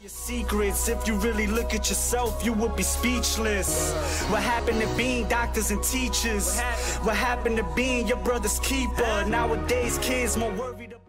Your secrets, if you really look at yourself, you would be speechless. What happened to being doctors and teachers? What happened to being your brother's keeper? Nowadays kids more worried about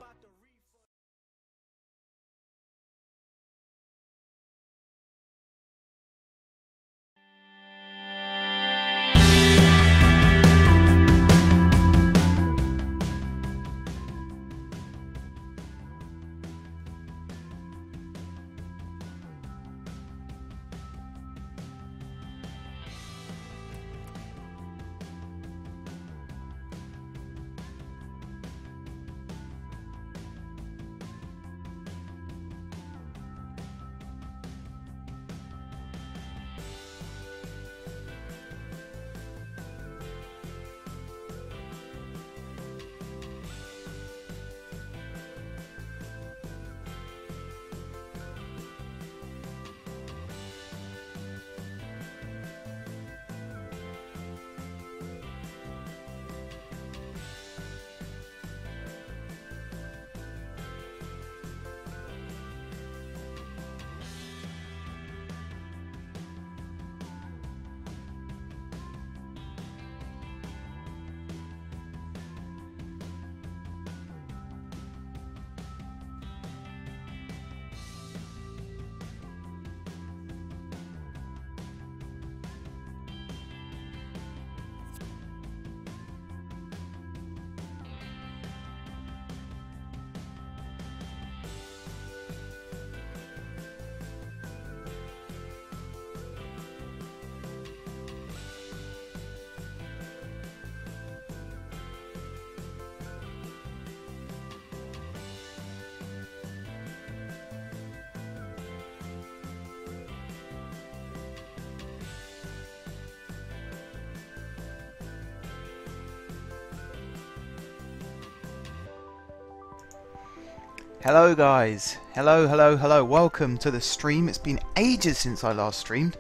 Hello guys, hello, welcome to the stream. It's been ages since I last streamed,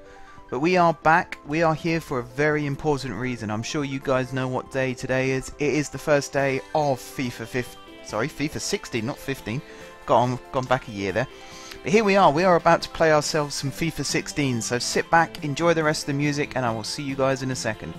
but we are back. We are here for a very important reason. I'm sure you guys know what day today is. It is the first day of FIFA 16, not 15. Gone back a year there. But here we are about to play ourselves some FIFA 16, so sit back, enjoy the rest of the music, and I will see you guys in a second.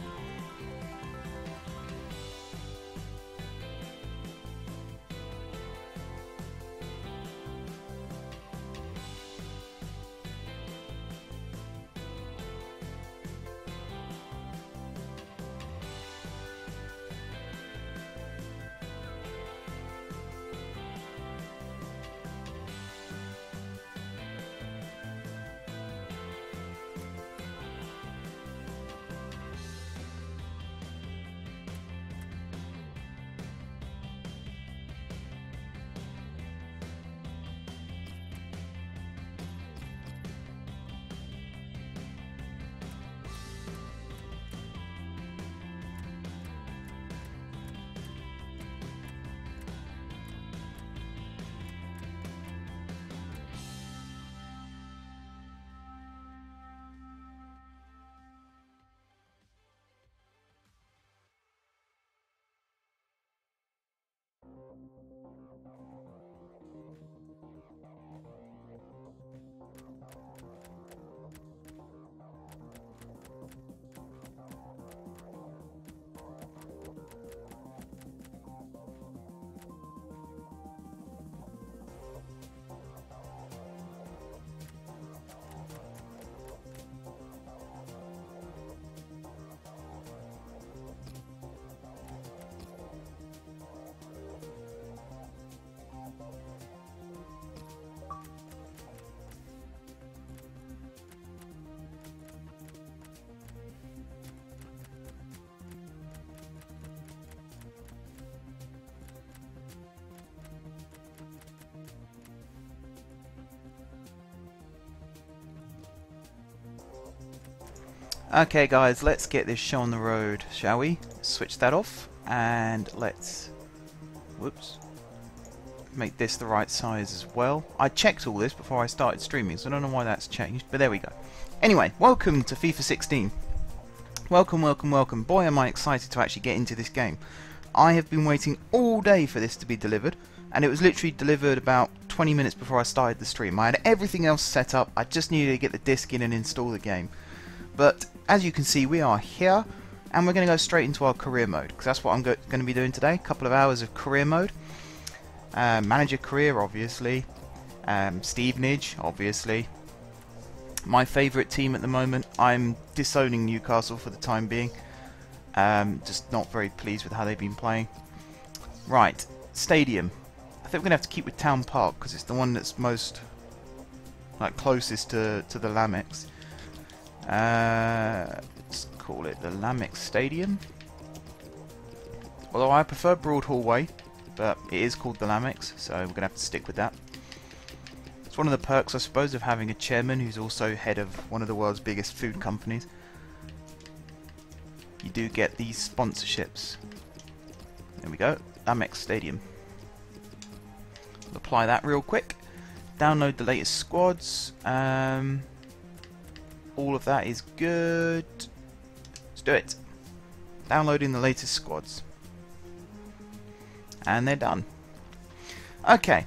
Okay guys, let's get this show on the road, shall we? Switch that off and let's make this the right size as well. I checked all this before I started streaming, so I don't know why that's changed, but there we go. Anyway, welcome to FIFA 16. Welcome. Boy, am I excited to actually get into this game. I have been waiting all day for this to be delivered, and it was literally delivered about 20 minutes before I started the stream. I had everything else set up, I just needed to get the disc in and install the game. But as you can see, we are here, and we're going to go straight into our career mode, because that's what I'm going to be doing today. A couple of hours of career mode. Manager career, obviously. Stevenage, obviously. My favourite team at the moment. I'm disowning Newcastle for the time being. Just not very pleased with how they've been playing. Right, stadium. I think we're going to have to keep with Town Park, because it's the one that's most closest to the Lamex. Let's call it the Lamex Stadium. Although I prefer Broadhall Way, but it is called the Lamex, so we're going to have to stick with that. It's one of the perks, I suppose, of having a chairman who's also head of one of the world's biggest food companies. You do get these sponsorships. There we go, Lamex Stadium. I'll apply that real quick. Download the latest squads. All of that is good. Let's do it. Downloading the latest squads. And they're done. Okay.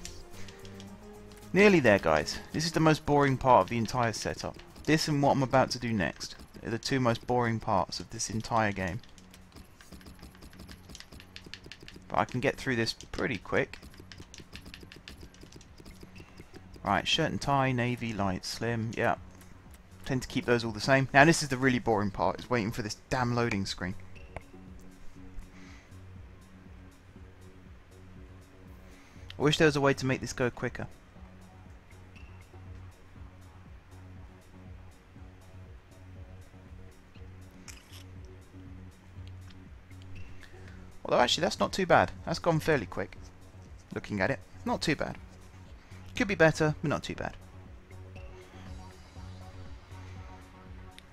Nearly there, guys. This is the most boring part of the entire setup. This and what I'm about to do next are the two most boring parts of this entire game. But I can get through this pretty quick. Right, shirt and tie, navy, light, slim, yeah. Tend to keep those all the same. Now this is the really boring part, is waiting for this damn loading screen. I wish there was a way to make this go quicker. Although actually that's not too bad. That's gone fairly quick. Looking at it, not too bad. Could be better, but not too bad.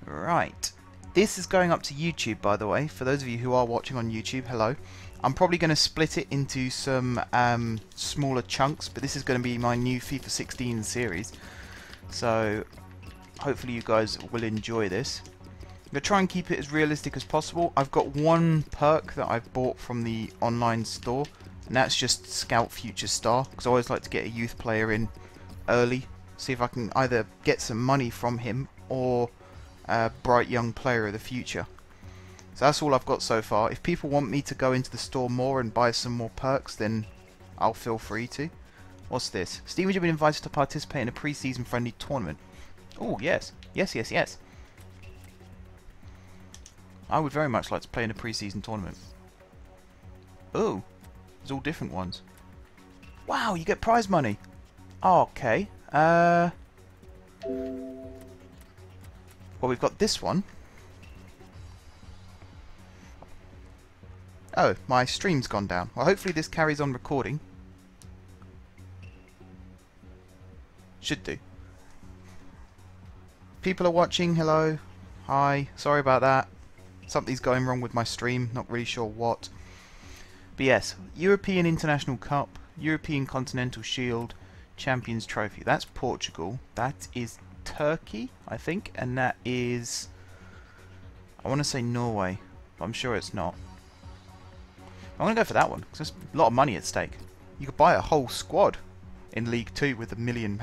Right. This is going up to YouTube, by the way. For those of you who are watching on YouTube, hello. I'm probably going to split it into some smaller chunks, but this is going to be my new FIFA 16 series. So hopefully you guys will enjoy this. I'm going to try and keep it as realistic as possible. I've got one perk that I've bought from the online store, and that's just Scout Future Star, because I always like to get a youth player in early, see if I can either get some money from him or a bright young player of the future. So that's all I've got so far. If people want me to go into the store more and buy some more perks, then I'll feel free to. What's this? Stevenage have been invited to participate in a pre-season friendly tournament. Oh, yes. Yes, yes, yes. I would very much like to play in a pre-season tournament. Oh, there's all different ones. Wow, you get prize money. Oh, okay. Well, we've got this one. Oh, my stream's gone down. Well, hopefully this carries on recording. Should do. People are watching, hello. Hi, sorry about that. Something's going wrong with my stream, not really sure what. But yes, European International Cup, European Continental Shield, Champions Trophy. That's Portugal. That is Turkey, I think, and that is, I want to say Norway, but I'm sure it's not. I'm going to go for that one, because there's a lot of money at stake. You could buy a whole squad in League 2 with £1 million.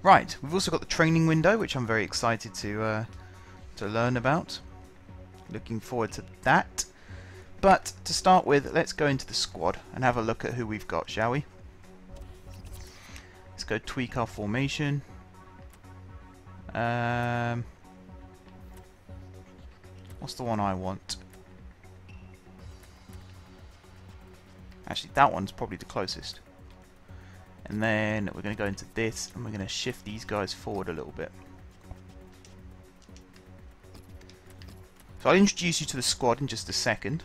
Right, we've also got the training window, which I'm very excited to learn about. Looking forward to that. But to start with, let's go into the squad and have a look at who we've got, shall we? Let's go tweak our formation. What's the one I want? Actually, that one's probably the closest. And then we're going to go into this, and we're going to shift these guys forward a little bit. So I'll introduce you to the squad in just a second.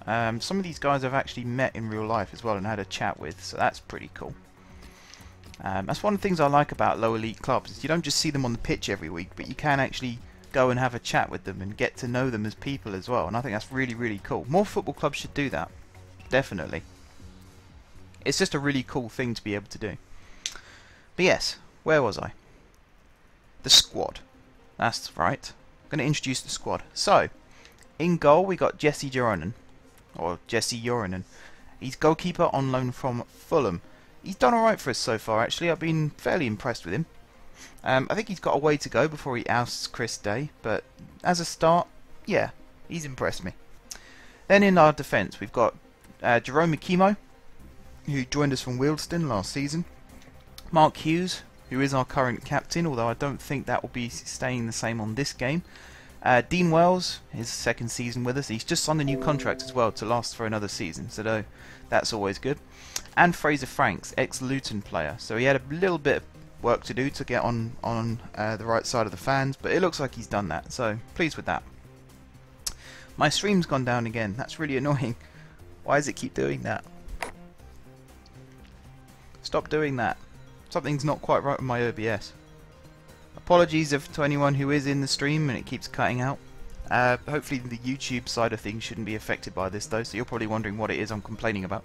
Some of these guys I've actually met in real life as well and had a chat with, so that's pretty cool. That's one of the things I like about low elite clubs, is you don't just see them on the pitch every week, but you can actually go and have a chat with them and get to know them as people as well, and I think that's really, really cool. More football clubs should do that, definitely. It's just a really cool thing to be able to do. But yes, where was I? The squad. That's right. I'm going to introduce the squad. So, in goal we got Jesse Joronen. Or Jesse Joronen. He's goalkeeper on loan from Fulham. he's done alright for us so far actually. I've been fairly impressed with him. I think he's got a way to go before he ousts Chris Day, but as a start, yeah, he's impressed me. Then in our defence, we've got Jerome Mikimo, who joined us from Wealdstone last season. Mark Hughes, who is our current captain, although I don't think that will be staying the same on this game. Dean Wells, his second season with us. He's just signed a new contract as well to last for another season, so that's always good. And Fraser Franks, ex-Luton player. So he had a little bit of work to do to get on the right side of the fans, but it looks like he's done that, so pleased with that. My stream's gone down again. That's really annoying. Why does it keep doing that? Stop doing that. Something's not quite right with my OBS. Apologies to anyone who is in the stream and it keeps cutting out. Hopefully the YouTube side of things shouldn't be affected by this though, so you're probably wondering what it is I'm complaining about.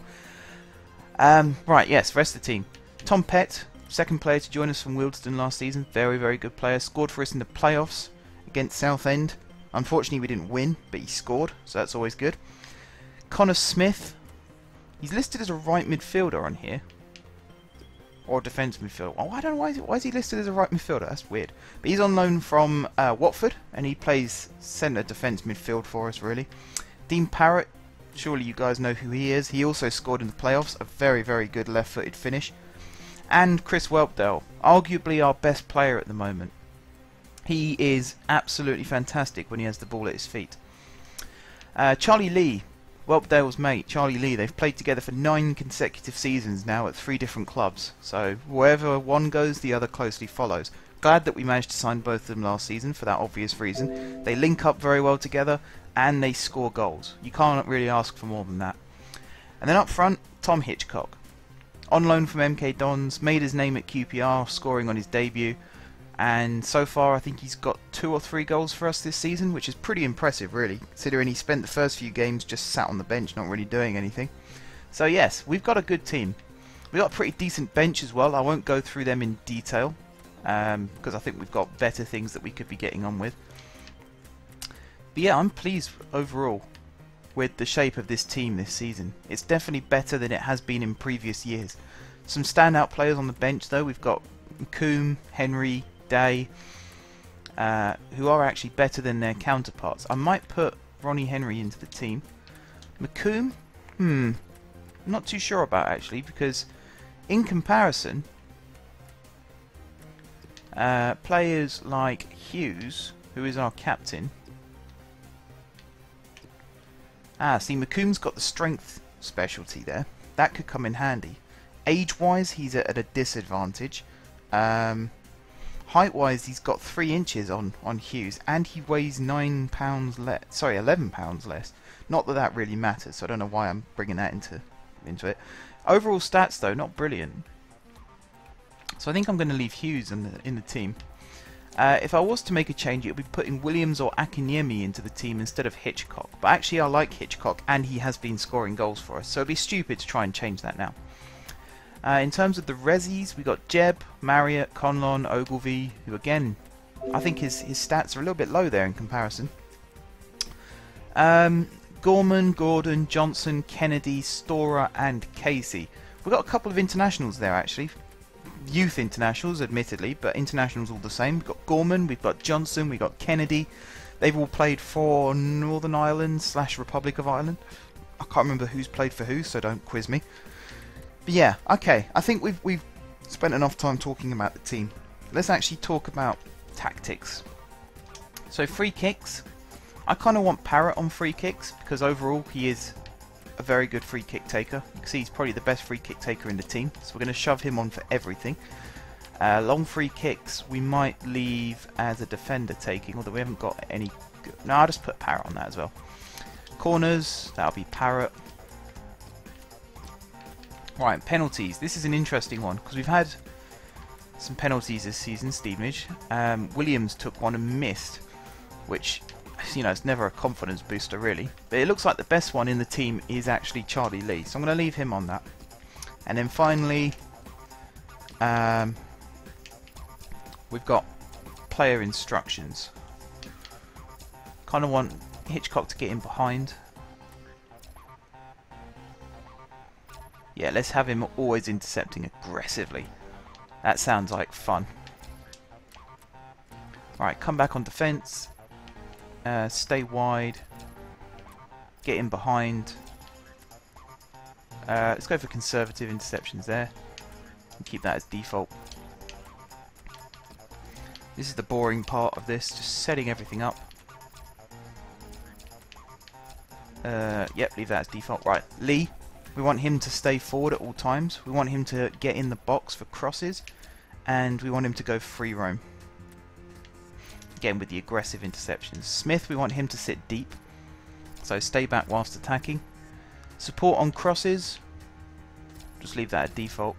Right, yes, rest of the team. Tom Pett, second player to join us from Wealdstone last season. Very, very good player. Scored for us in the playoffs against Southend. Unfortunately we didn't win, but he scored, so that's always good. Connor Smith. He's listed as a right midfielder on here. Or defence midfielder. Oh, I don't know why is he listed as a right midfielder. That's weird. But he's on loan from Watford, and he plays centre defence midfield for us, really. Dean Parrott. Surely you guys know who he is. He also scored in the playoffs. A very, very good left-footed finish. And Chris Whelpdale. Arguably our best player at the moment. He is absolutely fantastic when he has the ball at his feet. Charlie Lee. Whelpdale's mate, Charlie Lee, they've played together for 9 consecutive seasons now at 3 different clubs. So wherever one goes, the other closely follows. Glad that we managed to sign both of them last season for that obvious reason. They link up very well together and they score goals. You can't really ask for more than that. And then up front, Tom Hitchcock. On loan from MK Dons, made his name at QPR, scoring on his debut. And so far I think he's got 2 or 3 goals for us this season, which is pretty impressive really, considering he spent the first few games just sat on the bench not really doing anything. So yes, we've got a good team. We've got a pretty decent bench as well. I won't go through them in detail because I think we've got better things that we could be getting on with. But yeah, I'm pleased overall with the shape of this team this season. It's definitely better than it has been in previous years. Some standout players on the bench though. We've got Coombe, Henry, Day, who are actually better than their counterparts. I might put Ronnie Henry into the team. McComb? Not too sure about actually, because in comparison, players like Hughes, who is our captain. See, McComb's got the strength specialty there. That could come in handy. Age-wise, he's at a disadvantage. Height-wise, he's got 3 inches on Hughes, and he weighs 9 pounds less. Sorry, 11 pounds less. Not that that really matters, so I don't know why I'm bringing that into it. Overall stats, though, not brilliant. So I think I'm going to leave Hughes in the team. If I was to make a change, it would be putting Williams or Akinyemi into the team instead of Hitchcock. But actually, I like Hitchcock, and he has been scoring goals for us, so it'd be stupid to try and change that now. In terms of the Resis, we got Jeb, Marriott, Conlon, Ogilvie, who again, I think his stats are a little bit low there in comparison. Gorman, Gordon, Johnson, Kennedy, Storer and Casey. We've got a couple of internationals there actually. Youth internationals admittedly, but internationals all the same. We've got Gorman, we've got Johnson, we've got Kennedy. They've all played for Northern Ireland / Republic of Ireland. I can't remember who's played for who, so don't quiz me. But yeah, okay, I think we've spent enough time talking about the team. Let's actually talk about tactics. So free kicks, I kind of want Parrott on free kicks because overall he is a very good free kick taker. You can see he's probably the best free kick taker in the team, so we're going to shove him on for everything. Long free kicks we might leave as a defender taking, although we haven't got any good. No, I'll just put Parrott on that as well. Corners, that'll be Parrott. Right, penalties. This is an interesting one because we've had some penalties this season, Stevenage. Williams took one and missed, which, you know, it's never a confidence booster really. But it looks like the best one in the team is actually Charlie Lee, so I'm going to leave him on that. And then finally, we've got player instructions. Kind of want Hitchcock to get in behind. Yeah, let's have him always intercepting aggressively. That sounds like fun. Alright, come back on defence. Stay wide. Get in behind. Let's go for conservative interceptions there. And keep that as default. This is the boring part of this, just setting everything up. Yep, leave that as default. Right, Lee, we want him to stay forward at all times. We want him to get in the box for crosses. And we want him to go free roam. Again, with the aggressive interceptions. Smith, we want him to sit deep. So stay back whilst attacking. Support on crosses. Just leave that at default.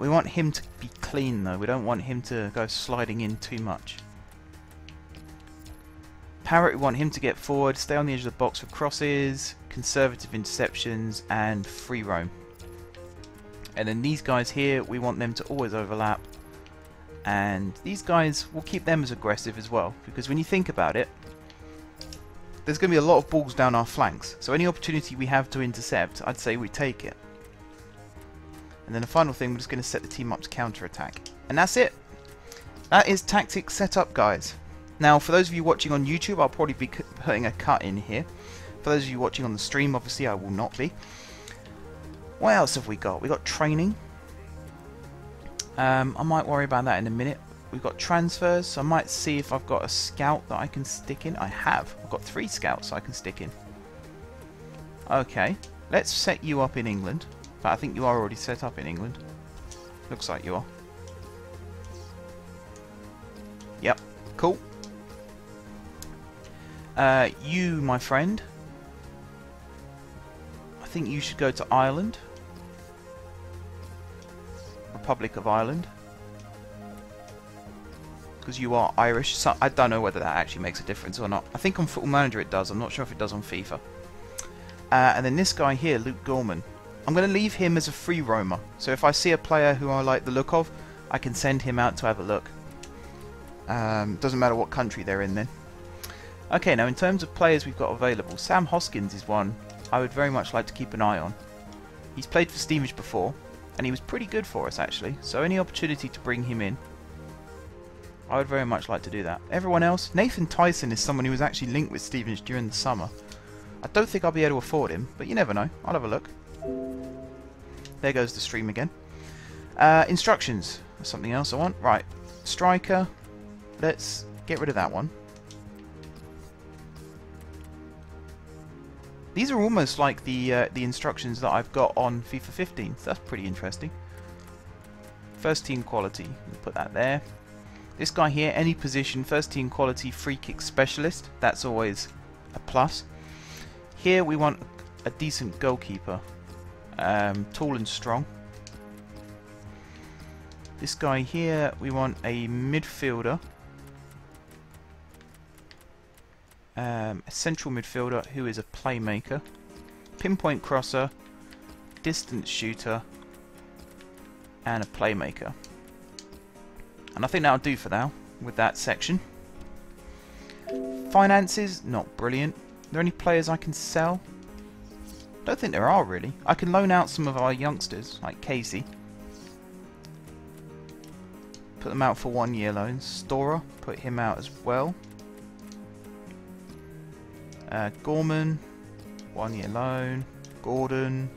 We want him to be clean though. We don't want him to go sliding in too much. Parrott, we want him to get forward, stay on the edge of the box for crosses, conservative interceptions, and free roam. And then these guys here, we want them to always overlap. And these guys, we'll keep them as aggressive as well. Because when you think about it, there's going to be a lot of balls down our flanks. So any opportunity we have to intercept, I'd say we take it. And then the final thing, we're just going to set the team up to counter-attack. And that's it. That is tactics set up, guys. Now, for those of you watching on YouTube, I'll probably be putting a cut in here. For those of you watching on the stream, obviously I will not be. What else have we got? We've got training. I might worry about that in a minute. We've got transfers, so I might see if I've got a scout that I can stick in. I have. I've got 3 scouts I can stick in. Okay, let's set you up in England. But I think you are already set up in England. Looks like you are. Yep, cool. You, my friend, I think you should go to Ireland. Republic of Ireland. Because you are Irish. So I don't know whether that actually makes a difference or not. I think on Football Manager it does. I'm not sure if it does on FIFA. And then this guy here, Luke Gorman. I'm going to leave him as a free roamer. So if I see a player who I like the look of, I can send him out to have a look. Doesn't matter what country they're in then. Okay, now in terms of players we've got available, Sam Hoskins is one I would very much like to keep an eye on. He's played for Stevenage before, and he was pretty good for us actually. So any opportunity to bring him in, I would very much like to do that. Everyone else, Nathan Tyson is someone who was actually linked with Stevenage during the summer. I don't think I'll be able to afford him, but you never know. I'll have a look. There goes the stream again. Instructions. That's something else I want. Right. Striker. Let's get rid of that one. These are almost like the instructions that I've got on FIFA 15. So that's pretty interesting. First team quality. We'll put that there. This guy here, any position, first team quality, free kick specialist. That's always a plus. Here we want a decent goalkeeper. Tall and strong. This guy here, we want a midfielder. A central midfielder who is a playmaker. Pinpoint crosser. Distance shooter. And a playmaker. And I think that'll do for now with that section. Finances, not brilliant. Are there any players I can sell? Don't think there are really. I can loan out some of our youngsters, like Casey. Put them out for 1-year loans. Storer, put him out as well. Gorman, 1-year loan. Gordon,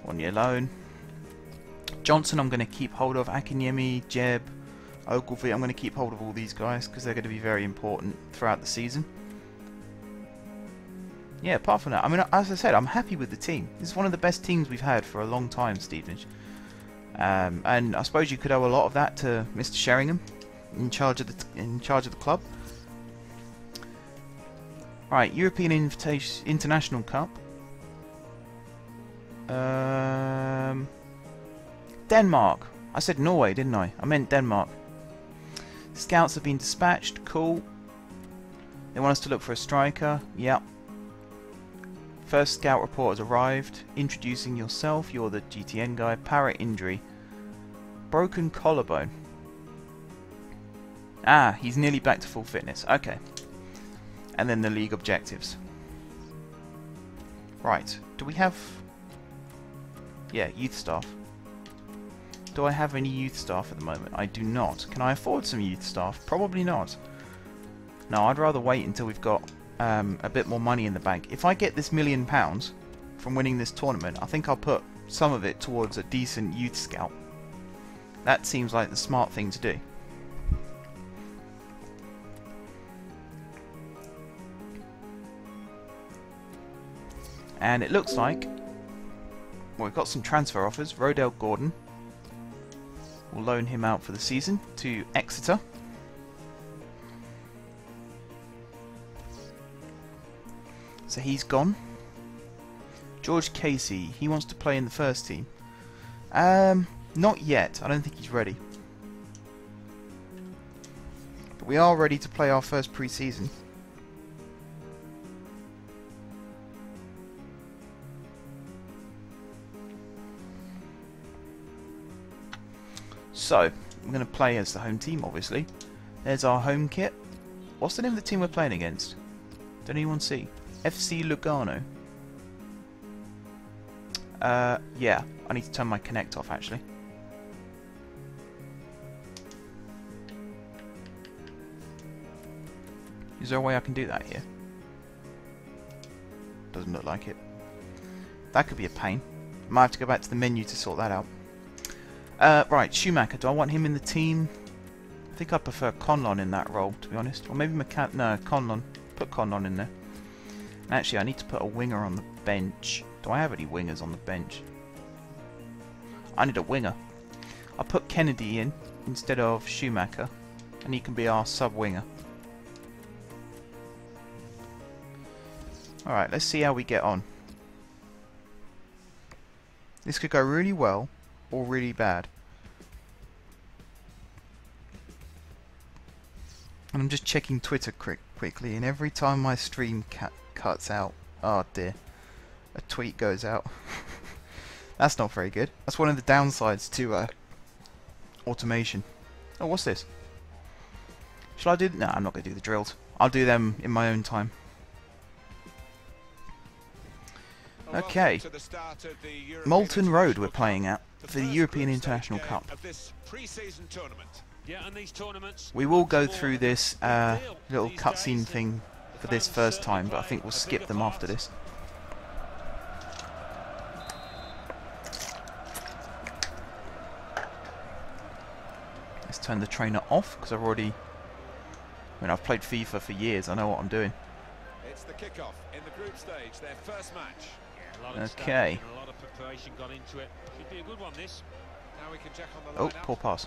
1-year loan. Johnson I'm going to keep hold of. Akinyemi, Jeb, Ogilvie. I'm going to keep hold of all these guys because they're going to be very important throughout the season. Yeah, apart from that, I mean, as I said, I'm happy with the team. This is one of the best teams we've had for a long time, Stevenage. And I suppose you could owe a lot of that to Mr. Sheringham, in charge of the club. Right, European International Cup. Denmark. I said Norway, didn't I? I meant Denmark. Scouts have been dispatched. Cool. They want us to look for a striker. Yep. First scout report has arrived. Introducing yourself. You're the GTN guy. Parrot injury. Broken collarbone. Ah, he's nearly back to full fitness. Okay. And then the league objectives. Right. Do we have... Yeah, youth staff. Do I have any youth staff at the moment? I do not. Can I afford some youth staff? Probably not. No, I'd rather wait until we've got a bit more money in the bank. If I get this £1 million from winning this tournament, I think I'll put some of it towards a decent youth scout. That seems like the smart thing to do. And it looks like, well, we've got some transfer offers. Rodell Gordon, we'll loan him out for the season to Exeter. So he's gone. George Casey, he wants to play in the first team. Not yet. I don't think he's ready. But we are ready to play our first pre-season. So, we're going to play as the home team, obviously. There's our home kit. What's the name of the team we're playing against? Don't anyone see? FC Lugano. Yeah, I need to turn my Connect off, actually. Is there a way I can do that here? Doesn't look like it. That could be a pain. Might have to go back to the menu to sort that out. Right, Schumacher. Do I want him in the team? I think I prefer Conlon in that role, to be honest. Or maybe no, Conlon. Put Conlon in there. And actually, I need to put a winger on the bench. Do I have any wingers on the bench? I need a winger. I'll put Kennedy in instead of Schumacher, and he can be our sub-winger. Alright, let's see how we get on. This could go really well, or really bad. And I'm just checking Twitter quickly, and every time my stream cuts out, oh dear, a tweet goes out. That's not very good. That's one of the downsides to automation. Oh, what's this? Shall I do... No, I'm not going to do the drills. I'll do them in my own time. Okay. Molten Road we're playing at for the European International Cup. We will go through this little cutscene thing for this first time, but I think we'll skip them after this. Let's turn the trainer off, because I've already... I mean, I've played FIFA for years, I know what I'm doing. It's the kickoff in the group stage, their first match. Okay. A lot of preparation got into it. Should be a good one, this. Now we can check on the lineup. Oh, poor pass.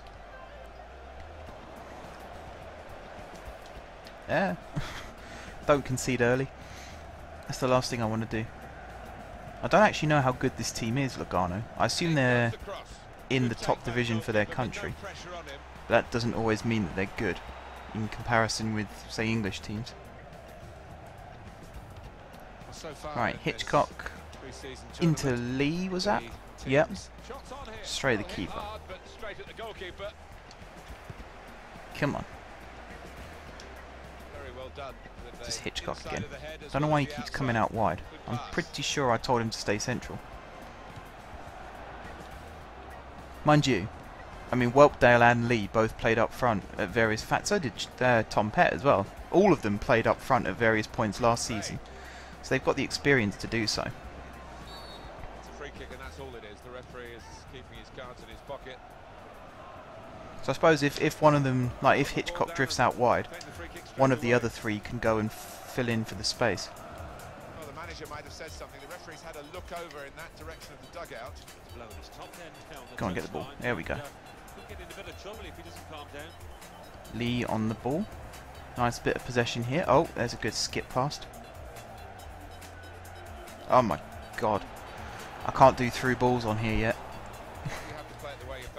Yeah. Don't concede early. That's the last thing I want to do. I don't actually know how good this team is, Lugano. I assume they're in the top division for their country. But that doesn't always mean that they're good in comparison with, say, English teams. Right, Hitchcock into Lee, was that? Yep. Straight at the keeper. Come on. Just Hitchcock again. Don't know why he keeps coming out wide. I'm pretty sure I told him to stay central. Mind you, I mean, Whelpdale and Lee both played up front at various... In fact, so did Tom Pett as well. All of them played up front at various points last season. So they've got the experience to do so. It's a free kick, and that's all it is. The referee is keeping his cards in his pocket. So I suppose if one of them, like if Hitchcock drifts out wide, one of the other three can go and fill in for the space. Well, the manager might have said something. The referee's had a look over in that direction of the dugout. Go on, get the ball. There we go. Lee on the ball. Nice bit of possession here. Oh, there's a good skip past. Oh my god. I can't do through balls on here yet.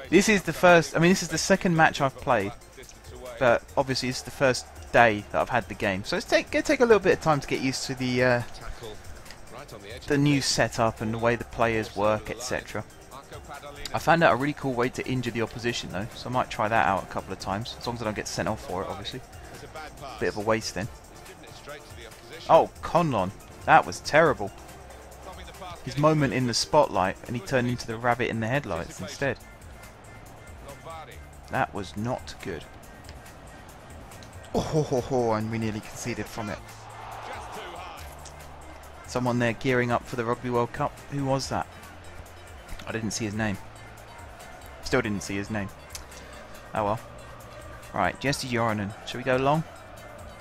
This is the first, I mean this is the second match I've played, but obviously it's the first day that I've had the game. So it's going to take a little bit of time to get used to the new setup and the way the players work, etc. I found out a really cool way to injure the opposition though, so I might try that out a couple of times, as long as I don't get sent off for it obviously. Bit of a waste then. Oh, Conlon. That was terrible. his moment in the spotlight, and he turned into the rabbit in the headlights instead. That was not good. Oh, and we nearly conceded from it. Someone there gearing up for the Rugby World Cup. Who was that? I didn't see his name. Still didn't see his name. Oh well. Right, Jesse Joronen. Shall we go long?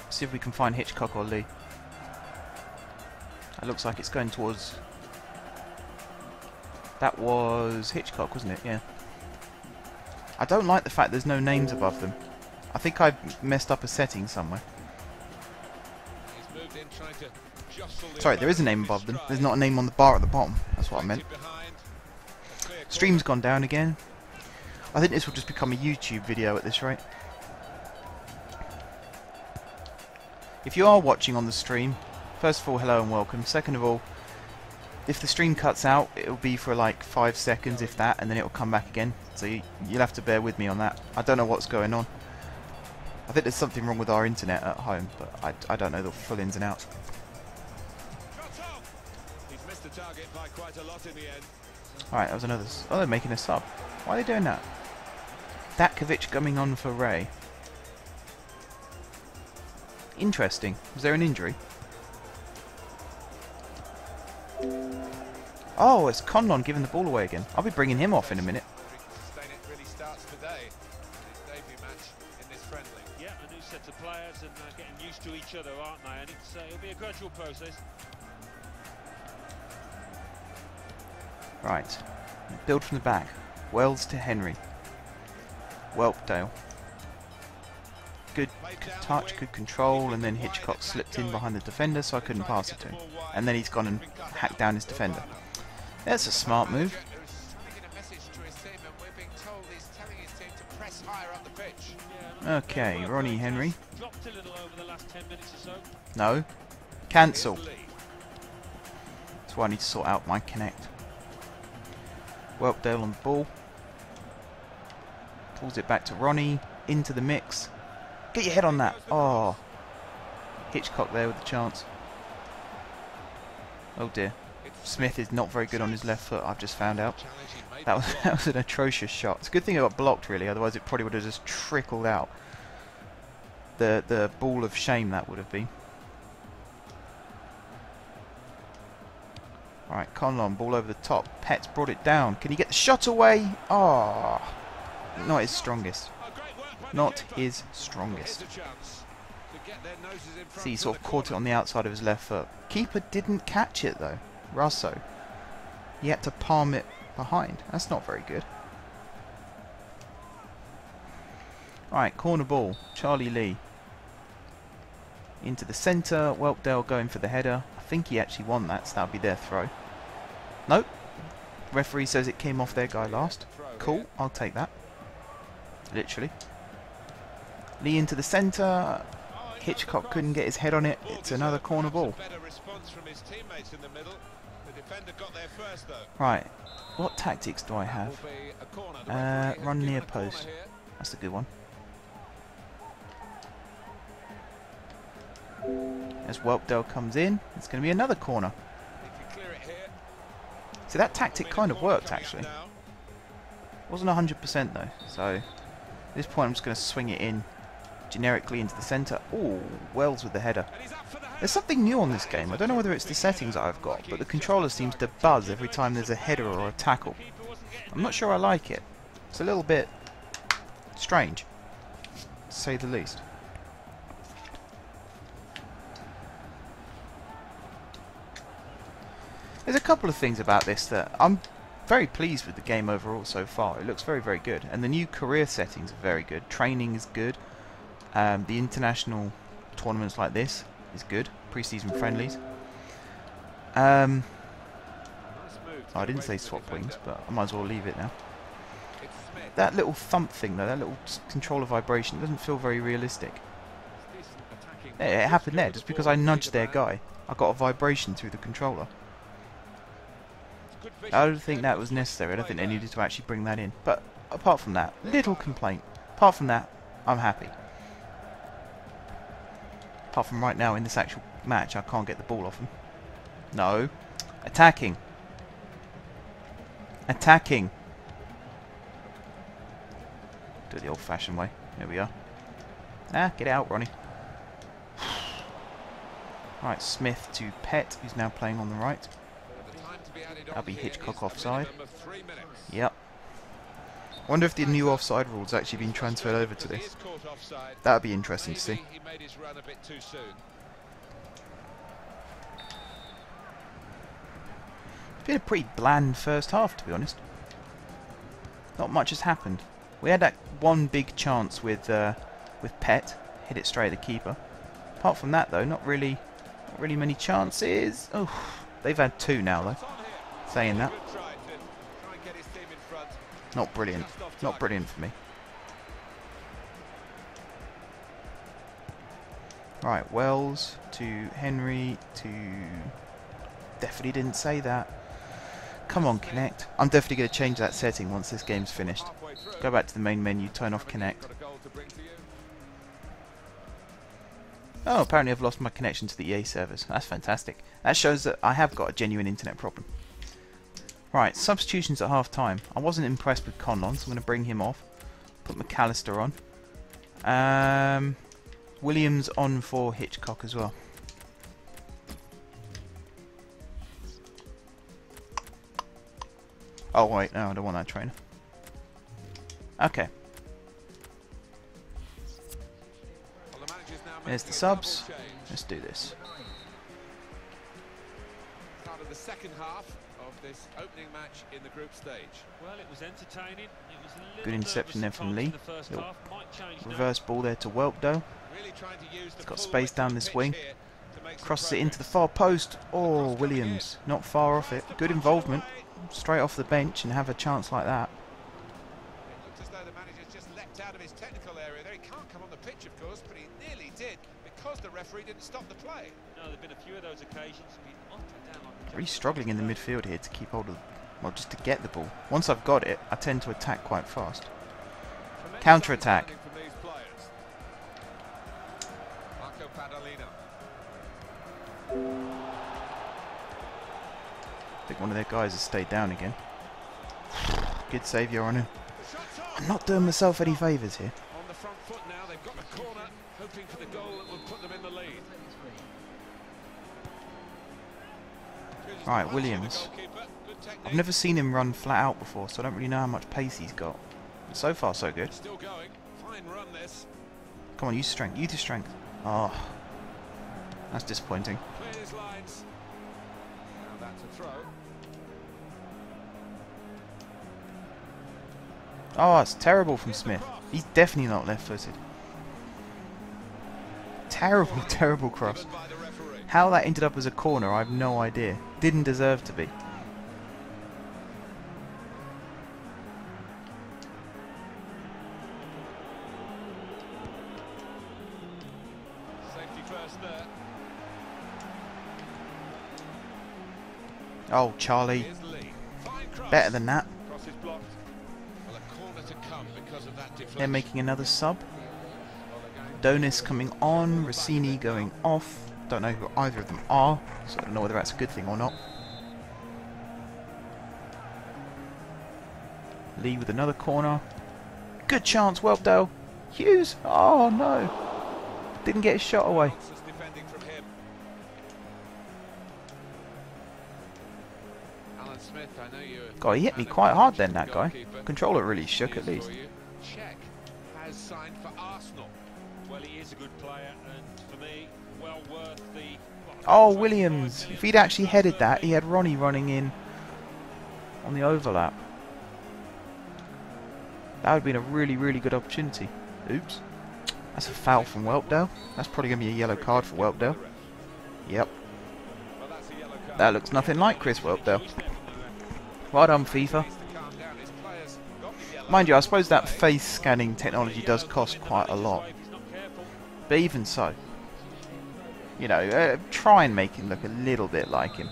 See if we can find Hitchcock or Lee. It looks like it's going towards... That was Hitchcock, wasn't it? Yeah. I don't like the fact there's no names above them. I think I've messed up a setting somewhere. Sorry, there is a name above them. There's not a name on the bar at the bottom. That's what I meant. Stream's gone down again. I think this will just become a YouTube video at this rate. If you are watching on the stream, first of all, hello and welcome. Second of all, if the stream cuts out, it'll be for like 5 seconds, if that, and then it'll come back again. So you'll have to bear with me on that. I don't know what's going on. I think there's something wrong with our internet at home, but I don't know the full ins and outs. Alright, that was another... Oh, they're making a sub. Why are they doing that? Datkovic coming on for Ray. Interesting. Was there an injury? Oh, it's Conlon giving the ball away again. I'll be bringing him off in a minute. Yeah, a new set of players and getting used to each other, aren't they? And it'll be a gradual process. Right. Build from the back. Wells to Henry. Whelpdale. Good touch, good control, and then Hitchcock slipped in behind the defender, so I couldn't pass it to him. And then he's gone and hacked down his defender. That's a smart move. Okay, Ronnie Henry. No. Cancel. That's why I need to sort out my connect. Whelpdale on the ball. Pulls it back to Ronnie. Into the mix. Get your head on that. Oh. Hitchcock there with the chance. Oh dear. Smith is not very good on his left foot, I've just found out. That was an atrocious shot. It's a good thing it got blocked, really, otherwise it probably would have just trickled out. The ball of shame that would have been. Alright, Conlon, ball over the top. Pet's brought it down. Can he get the shot away? Oh. Not his strongest. Not his strongest. See, he sort of caught it on the outside of his left foot. Keeper didn't catch it though. Russo. He had to palm it behind. That's not very good. Alright, corner ball. Charlie Lee. Into the centre. Whelpdale going for the header. I think he actually won that, so that'll be their throw. Nope. Referee says it came off their guy last. Cool, I'll take that. Literally. Lee into the centre. Hitchcock couldn't get his head on it. It's another corner ball. Right. What tactics do I have? Run near post. That's a good one. As Whelpdale comes in, it's going to be another corner. See, that tactic kind of worked actually. Wasn't 100% though, so at this point I'm just going to swing it in generically into the centre. Oh, Wells with the header. There's something new on this game. I don't know whether it's the settings that I've got, but the controller seems to buzz every time there's a header or a tackle. I'm not sure I like it. It's a little bit strange, to say the least. There's a couple of things about this that I'm very pleased with the game overall so far. It looks very, very good. And the new career settings are very good. Training is good. The international tournaments like this is good. Pre-season friendlies. I didn't say swap wings, but I might as well leave it now. That little thump thing though, that little controller vibration, doesn't feel very realistic. It happened there, just because I nudged their guy. I got a vibration through the controller. I don't think that was necessary. I don't think they needed to actually bring that in. But apart from that, little complaint. Apart from that, I'm happy. Apart from right now in this actual match, I can't get the ball off him. No. Attacking. Attacking. Do it the old-fashioned way. There we are. Ah, get out, Ronnie. Right, Smith to Pett, who's now playing on the right. That'll be Hitchcock offside. Yep. Wonder if the new offside rule's actually been transferred over to this. That would be interesting to see. It's been a pretty bland first half, to be honest. Not much has happened. We had that one big chance with Pett, hit it straight at the keeper. Apart from that, though, not really many chances. Oh, they've had two now, though. Saying that, not brilliant. Not brilliant for me. Right, Wells to Henry to... Definitely didn't say that. Come on, Connect. I'm definitely going to change that setting once this game's finished. Go back to the main menu, turn off Connect. Oh, apparently I've lost my connection to the EA servers. That's fantastic. That shows that I have got a genuine internet problem. Right, substitutions at half time. I wasn't impressed with Conlon, so I'm going to bring him off. Put McAllister on. Williams on for Hitchcock as well. Oh wait, no, I don't want that trainer. Okay. There's the subs. Let's do this. Start of the second half of this opening match in the group stage. Well, it was entertaining. It was a Good interception there from Lee. Little reverse ball there to Welpdo. He's got space down this wing. Crosses it into the far post. Oh, Williams, not far off it. Good involvement. Straight off the bench and have a chance like that. It looks as though the manager's just leapt out of his technical area there. He can't come on the pitch, of course, but he nearly did because the referee didn't stop the play. No, there've been a few of those occasions. Really struggling in the midfield here to keep hold of, well, just to get the ball. Once I've got it, I tend to attack quite fast. Counter attack. I think one of their guys has stayed down again. Good save, you're on him. I'm not doing myself any favours here. On the front foot now, they've got the corner, hoping for the goal that will put them in the lead. Right, Williams. I've never seen him run flat out before, so I don't really know how much pace he's got. But so far, so good. Still going. Fine run this. Come on, use strength. Use your strength. Oh, that's disappointing. Clear his lines. Now that's a throw. Oh, it's terrible from Smith. He's definitely not left-footed. Terrible, terrible cross. How that ended up as a corner, I have no idea. Didn't deserve to be. Safety first there. Oh, Charlie. Better than that. Cross is blocked. Well, a corner to come because of that deflection. They're making another sub. Donis coming on, Rossini going off. Don't know who either of them are, so I don't know whether that's a good thing or not. Lee with another corner. Good chance, Welpdale. Hughes. Oh no. Didn't get his shot away. God, he hit me quite hard then, that guy. Controller really shook at least. Czech has signed for Arsenal. Well, he is a good player, and for me, well worth the... Oh, Williams. If he'd actually headed that, he had Ronnie running in on the overlap. That would have been a really, really good opportunity. Oops. That's a foul from Welpdale. That's probably going to be a yellow card for Welpdale. Yep. That looks nothing like Chris Welpdale. Well done, FIFA. Mind you, I suppose that face scanning technology does cost quite a lot. But even so, you know, try and make him look a little bit like him.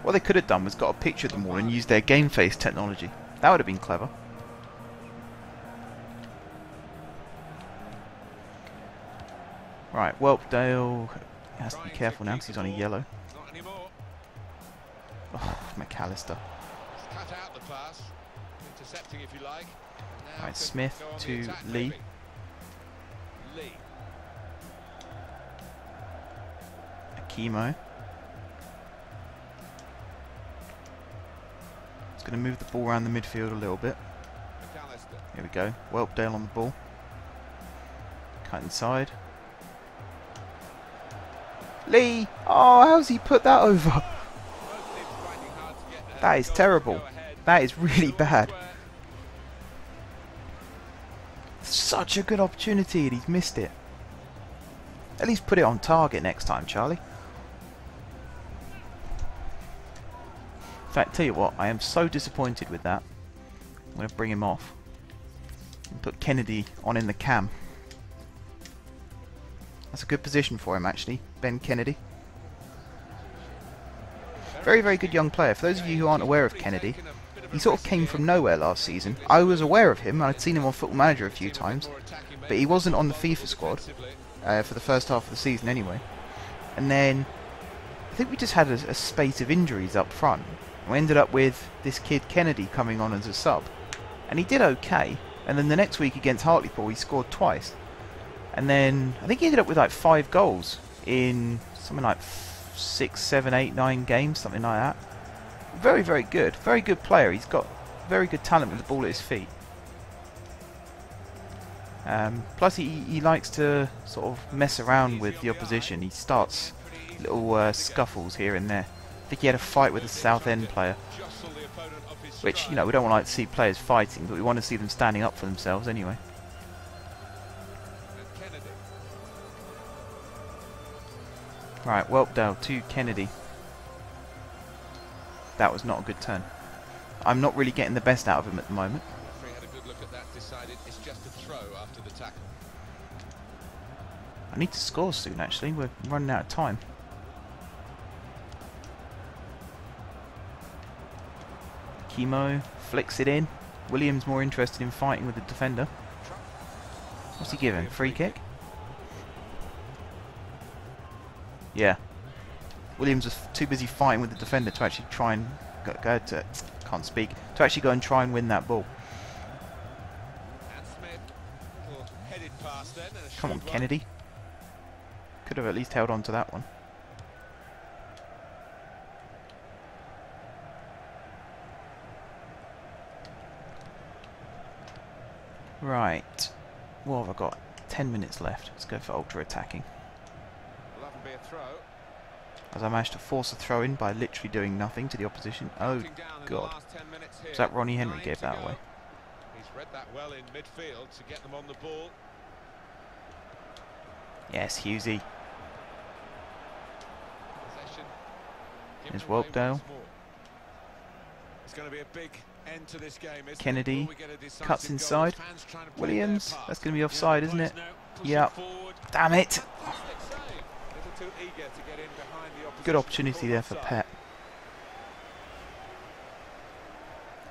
What they could have done was got a picture of them all and used their game face technology. That would have been clever. Right, Whelpdale has to be careful now because he's on a yellow. Not anymore. Oh, McAllister. He's cut out the pass. Intercepting, if you like. Now Right, can Smith go on the to attack, Lee. maybe. Lee. Chemo. He's going to move the ball around the midfield a little bit. McAllister. Here we go. Whelpdale on the ball. Cut inside. Lee! Oh, how's he put that over? Both teams fighting hard to get That is goal to terrible. go ahead. That is really bad. Square. Such a good opportunity and he's missed it. At least put it on target next time, Charlie. In fact, tell you what, I am so disappointed with that. I'm going to bring him off and put Kennedy on in the cam. That's a good position for him, actually, Ben Kennedy. Very, very good young player. For those of you who aren't aware of Kennedy, he sort of came from nowhere last season. I was aware of him, I'd seen him on Football Manager a few times, but he wasn't on the FIFA squad for the first half of the season anyway. And then I think we just had a spate of injuries up front. We ended up with this kid Kennedy coming on as a sub, and he did okay. And then the next week against Hartlepool he scored twice, and then I think he ended up with like 5 goals in something like 6, 7, 8, 9 games, something like that. Very, very good player. He's got very good talent with the ball at his feet. Plus he likes to sort of mess around with the opposition. He starts little scuffles here and there. I think he had a fight with a Southend player, which, you know, we don't want to see players fighting, but we want to see them standing up for themselves anyway. Right, Whelpdale to Kennedy. That was not a good turn. I'm not really getting the best out of him at the moment. Referee had a good look at that, decided it's just a throw after the tackle. I need to score soon, actually. We're running out of time. Chemo flicks it in. Williams more interested in fighting with the defender. What's he giving? Free kick? Yeah. Williams was too busy fighting with the defender to actually try and to actually go and try and win that ball. And Smith, little headed pass then, and a Come on, shrewd one. Kennedy. Could have at least held on to that one. Right. What have I got? 10 minutes left. Let's go for ultra attacking. Will that be a throw? As I managed to force a throw in by literally doing nothing to the opposition. Oh, Cutting down in the God. last 10 minutes here. Was that Ronnie Henry 9 gave to that go. away? He's read that well in midfield to get them on the ball. Yes, Hughesy. Possession. There's Given away Whelpdale. once more. It's going to be a big end to this game, isn't Kennedy it? Will we get a decisive cuts goal? inside. Fans trying to play their Williams. part. That's going to be offside, isn't it? Yeah. Yep. Damn it. Fantastic save. Little too eager to get in behind the opposition. Good opportunity there for Offside. Pep.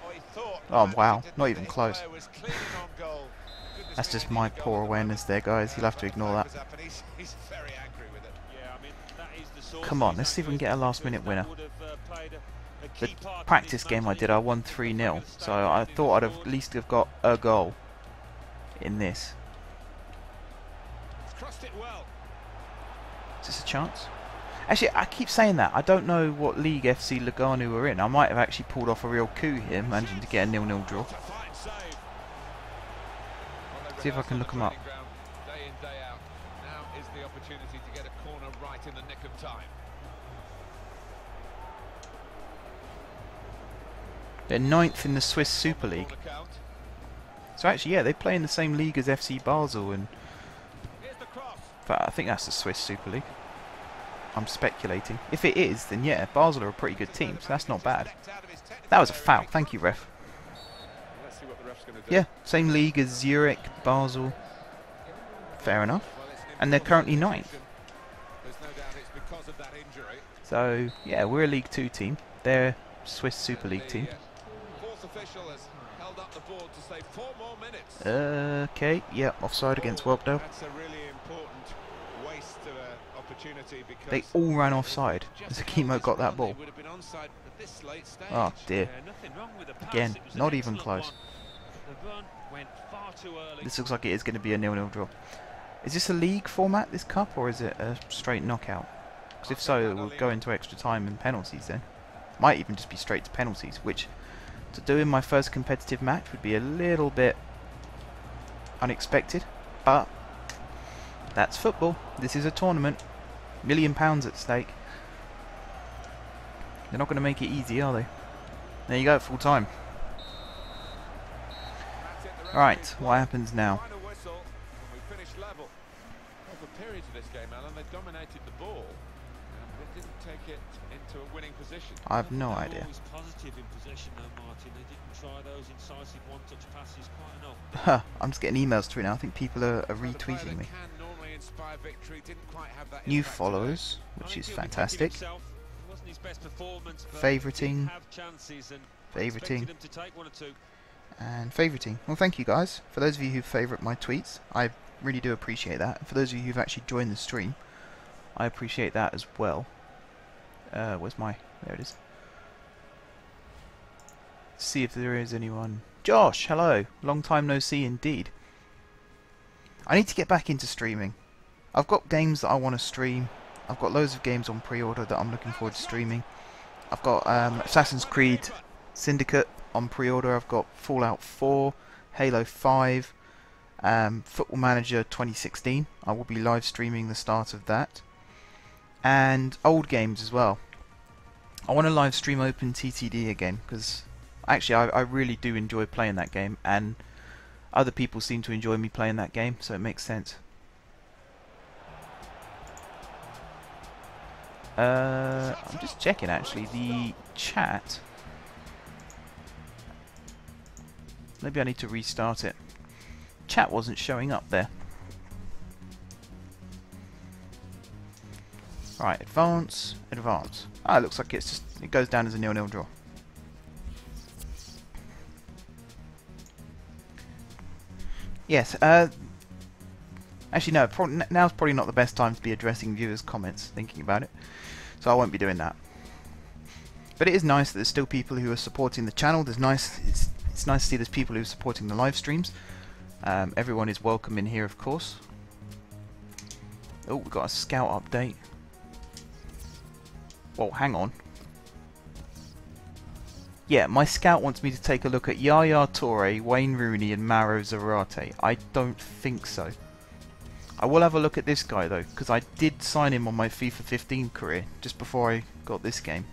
Oh, he thought Oh, that wow. he didn't Not think even his close. player was clean on goal. Goodness That's me, just he my needed a goal poor at the moment. awareness there, guys. You'll have to ignore that. Flag was up and he's very angry with it. Yeah, I mean, that is the source Come of on, his let's see if we can anger, get a last-minute because winner. that would have, played a The key part in practice his game I mental did, I health. won 3-0. So I thought I'd have at least have got a goal in this. He's crossed it well. Is this a chance? Actually, I keep saying that. I don't know what league FC Lugano are in. I might have actually pulled off a real coup here, managing to get a 0-0 draw. What a fine save. Well, they See if I rehearse can on look the 'em up. training ground, day in, day out. Now is the opportunity to get a corner right in the nick of time. They're 9th in the Swiss Super League. Corner count. So actually, yeah, they play in the same league as FC Basel, and Here's the cross. in fact, I think that's the Swiss Super League. I'm speculating. If it is, then yeah, Basel are a pretty good team, so that's not bad. That was a foul. Thank you, ref. Let's see what the ref's going to do. Yeah, same league as Zurich, Basel. Fair enough. Well, it's an And they're currently important 9th. decision. There's no doubt it's because of that injury. So yeah, we're a League 2 team. They're a Swiss Super League team. Fourth official has held up the board to say 4 more minutes. Okay, yeah, offside against Whelpdale. That's a really important waste to an opportunity because They all ran offside as Akimo got that ball. would have been onside at this late stage. Oh dear. Nothing wrong with the pass. Again, It was an not even excellent close. one. The run went far too early. This looks like it is going to be a 0-0 draw. Is this a league format, this cup, or is it a straight knockout? Because if so, it will go into extra time and penalties then. Might even just be straight to penalties, which to do in my first competitive match would be a little bit unexpected, but that's football. This is a tournament. £1 million at stake. They're not going to make it easy, are they? There you go, full time. Right, what happens now? Final whistle, and we finished level. Over periods of this game, Alan, they dominated the ball, but they didn't take it into a winning position. I have no They were idea. always positive in possession though, Martin. They didn't try those incisive one-touch passes quite enough. I'm just getting emails through now. I think people are retweeting me. New followers, which is fantastic. Favoriting. Favoriting. And favoriting. Well, thank you guys. For those of you who favourite my tweets, I really do appreciate that. And for those of you who've actually joined the stream, I appreciate that as well. Where's my... There it is. See if there is anyone. Josh, hello. Long time no see indeed. I need to get back into streaming. I've got games that I want to stream. I've got loads of games on pre-order that I'm looking forward to streaming. I've got Assassin's Creed Syndicate on pre-order. I've got Fallout 4, Halo 5, Football Manager 2016. I will be live streaming the start of that. And old games as well. I want to live stream Open TTD again, because actually I really do enjoy playing that game, and other people seem to enjoy me playing that game, so it makes sense. I'm just checking actually the chat. Maybe I need to restart it. Chat wasn't showing up there. Right, advance, advance. Ah, it looks like it goes down as a 0-0 draw. Yes, actually no, now's probably not the best time to be addressing viewers' comments, thinking about it. So I won't be doing that. But it is nice that there's still people who are supporting the channel. It's nice to see there's people who are supporting the live streams. Everyone is welcome in here, of course. Oh, we've got a scout update. Well, hang on. Yeah, my scout wants me to take a look at Yaya Toure, Wayne Rooney and Mauro Zarate. I don't think so. I will have a look at this guy though, because I did sign him on my FIFA 15 career just before I got this game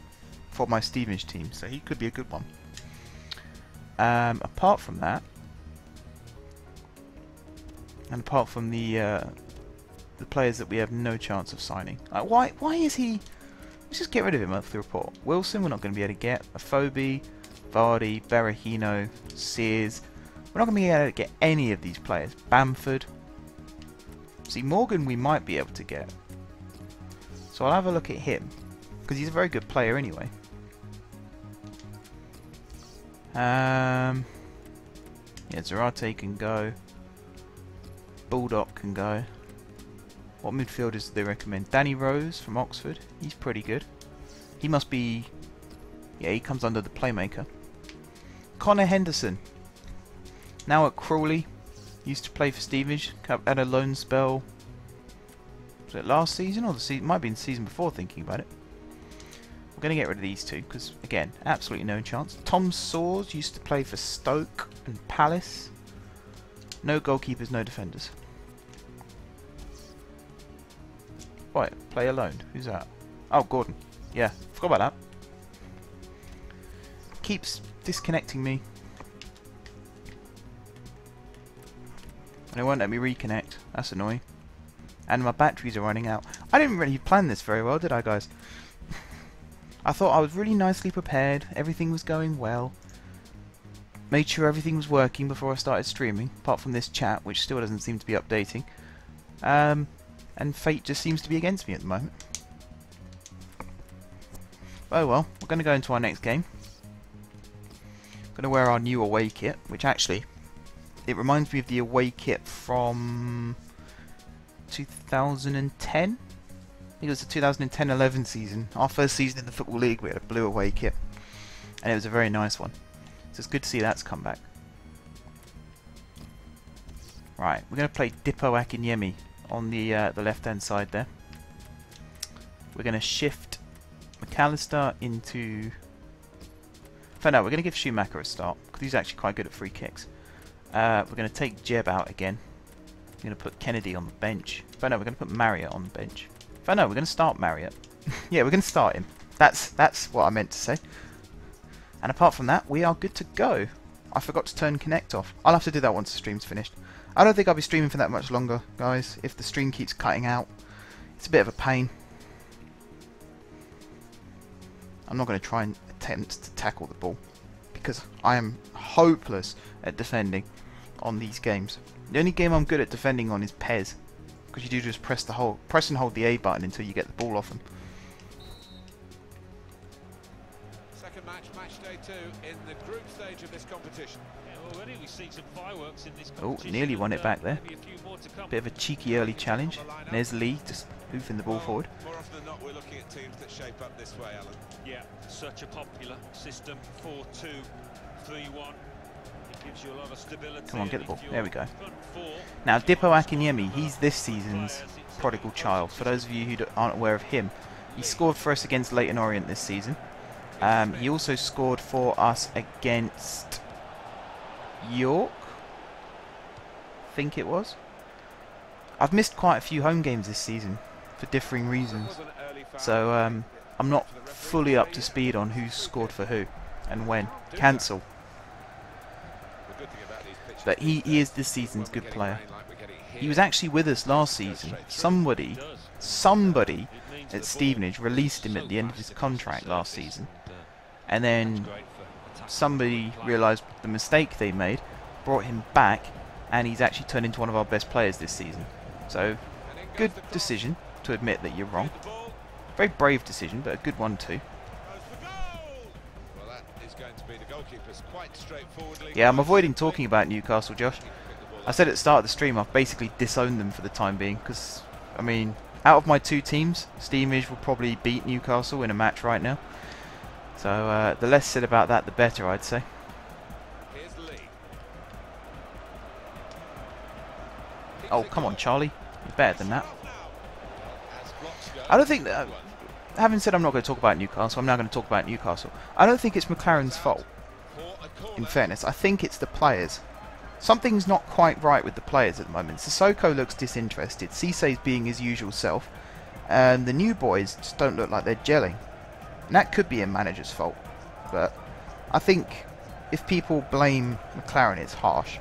for my Stevenage team, so he could be a good one. Apart from that, and apart from the players that we have no chance of signing, why is he? Let's just get rid of him off the report. Wilson, we're not going to be able to get. Afobe, Vardy, Berahino, Sears. We're not going to be able to get any of these players. Bamford. See, Morgan we might be able to get. So I'll have a look at him, because he's a very good player anyway. Yeah, Zarate can go. Bulldog can go. What midfielders do they recommend? Danny Rose from Oxford. He's pretty good. He must be... Yeah, he comes under the playmaker. Connor Henderson. Now at Crawley. Used to play for Stevenage. Had a loan spell. Was it last season or the season? Might have been the season before, thinking about it. We're going to get rid of these two because, again, absolutely no chance. Tom Sawes used to play for Stoke and Palace. No goalkeepers, no defenders. Right, play alone. Who's that? Oh, Gordon. Yeah, forgot about that. Keeps disconnecting me. And it won't let me reconnect. That's annoying. And my batteries are running out. I didn't really plan this very well, did I, guys? I thought I was really nicely prepared. Everything was going well. Made sure everything was working before I started streaming. Apart from this chat, which still doesn't seem to be updating. And fate just seems to be against me at the moment. Oh well, we're going to go into our next game. Going to wear our new away kit, which actually, it reminds me of the away kit from 2010? I think it was the 2010-11 season. Our first season in the Football League, we had a blue away kit. And it was a very nice one. So it's good to see that's come back. Right, we're going to play Dippo Akinyemi on the left-hand side there. We're going to shift McAllister into... For now, we're going to give Schumacher a start, because he's actually quite good at free kicks. We're going to take Jeb out again. We're going to put Kennedy on the bench. For now, we're going to put Marriott on the bench. For now, we're going to start Marriott. Yeah, we're going to start him. That's what I meant to say. And apart from that, we are good to go. I forgot to turn Connect off. I'll have to do that once the stream's finished. I don't think I'll be streaming for that much longer, guys. If the stream keeps cutting out, it's a bit of a pain. I'm not going to try and attempt to tackle the ball, because I am hopeless at defending on these games. The only game I'm good at defending on is PES, because you do just press and hold the A button until you get the ball off them. Second match, match day 2 in the group stage of this competition. Yeah, already we've seen some fireworks in this Oh, competition. nearly won it back there. Maybe a few more to come. Bit of a cheeky early challenge. And there's Lee just moving the ball forward. More often than not, we're looking at teams that shape up this way, Alan. Yeah, such a popular system. 4-2-3-1. It gives you a lot of stability. Come on, get the ball. There we go. Front four, Now, Dippo Akinyemi, he's this season's prodigal child. For those of you who aren't aware of him, he scored for us against Leyton Orient this season. He also scored for us against York, I think it was. I've missed quite a few home games this season for differing reasons, so I'm not fully up to speed on who's scored for who and when. Cancel. But he is this season's good player. He was actually with us last season. Somebody at Stevenage released him at the end of his contract last season, and then somebody realised the mistake they made, brought him back, and he's actually turned into one of our best players this season. So, good decision to admit that you're wrong. Very brave decision, but a good one too. Yeah, I'm avoiding talking about Newcastle, Josh. I said at the start of the stream I've basically disowned them for the time being, because, I mean, out of my two teams, Stevenage will probably beat Newcastle in a match right now. So the less said about that, the better, I'd say. Oh, come on, Charlie. You're better than that. I don't think that... having said I'm not going to talk about Newcastle, I'm now going to talk about Newcastle. I don't think it's McLaren's fault, in fairness. I think it's the players. Something's not quite right with the players at the moment. Sissoko looks disinterested. Cisse's being his usual self. And the new boys just don't look like they're gelling. And that could be a manager's fault. But I think if people blame McLaren, it's harsh.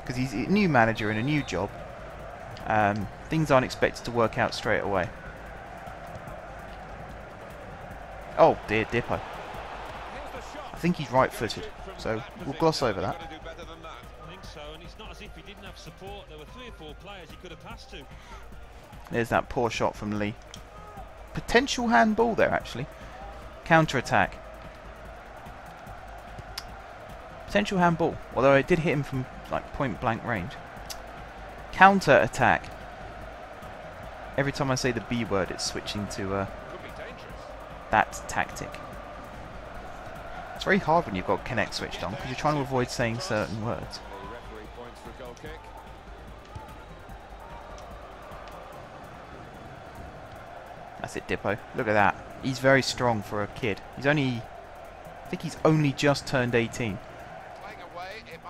Because he's a new manager in a new job. Things aren't expected to work out straight away. Oh dear, Dippo. I think he's right-footed, so we'll gloss over that. I think so, and it's not as if he didn't have support. There were 3 or 4 players he could have passed to. There's that poor shot from Lee. Potential handball there, actually. Counter-attack. Potential handball, although it did hit him from like point-blank range. Counter-attack. Every time I say the B word, it's switching to that tactic. It's very hard when you've got Connect switched on, because you're trying to avoid saying certain words. That's it, Dippo. Look at that. He's very strong for a kid. He's only... I think he's only just turned 18.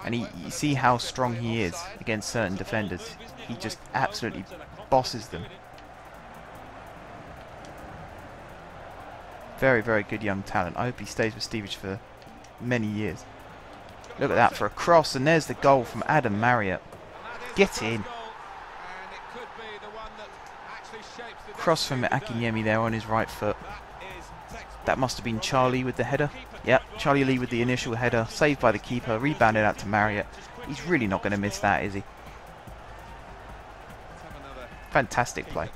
And you see how strong he is against certain defenders. He just absolutely bosses them. Very, very good young talent. I hope he stays with Stevenage for many years. Look at that for a cross, and there's the goal from Adam Marriott. Get in. Cross from Akinyemi there on his right foot. That must have been Charlie with the header. Yep, Charlie Lee with the initial header. Saved by the keeper, rebounded out to Marriott. He's really not going to miss that, is he? Fantastic play.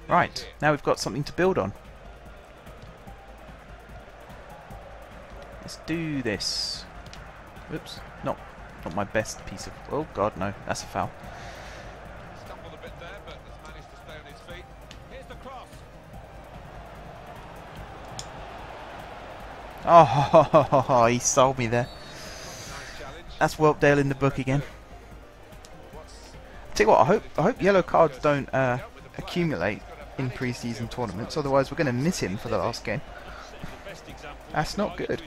Right, now we've got something to build on. do this. Oops, not my best piece of... Oh god, no, that's a foul. Stumbled a bit there, but has managed to stay on his feet. Here's the cross. Oh, he sold me there. Nice challenge. That's Whelpdale in the book again. Tell you what, I hope yellow cards don't accumulate in pre-season tournaments, otherwise we're going to miss him for the last game. That's not good.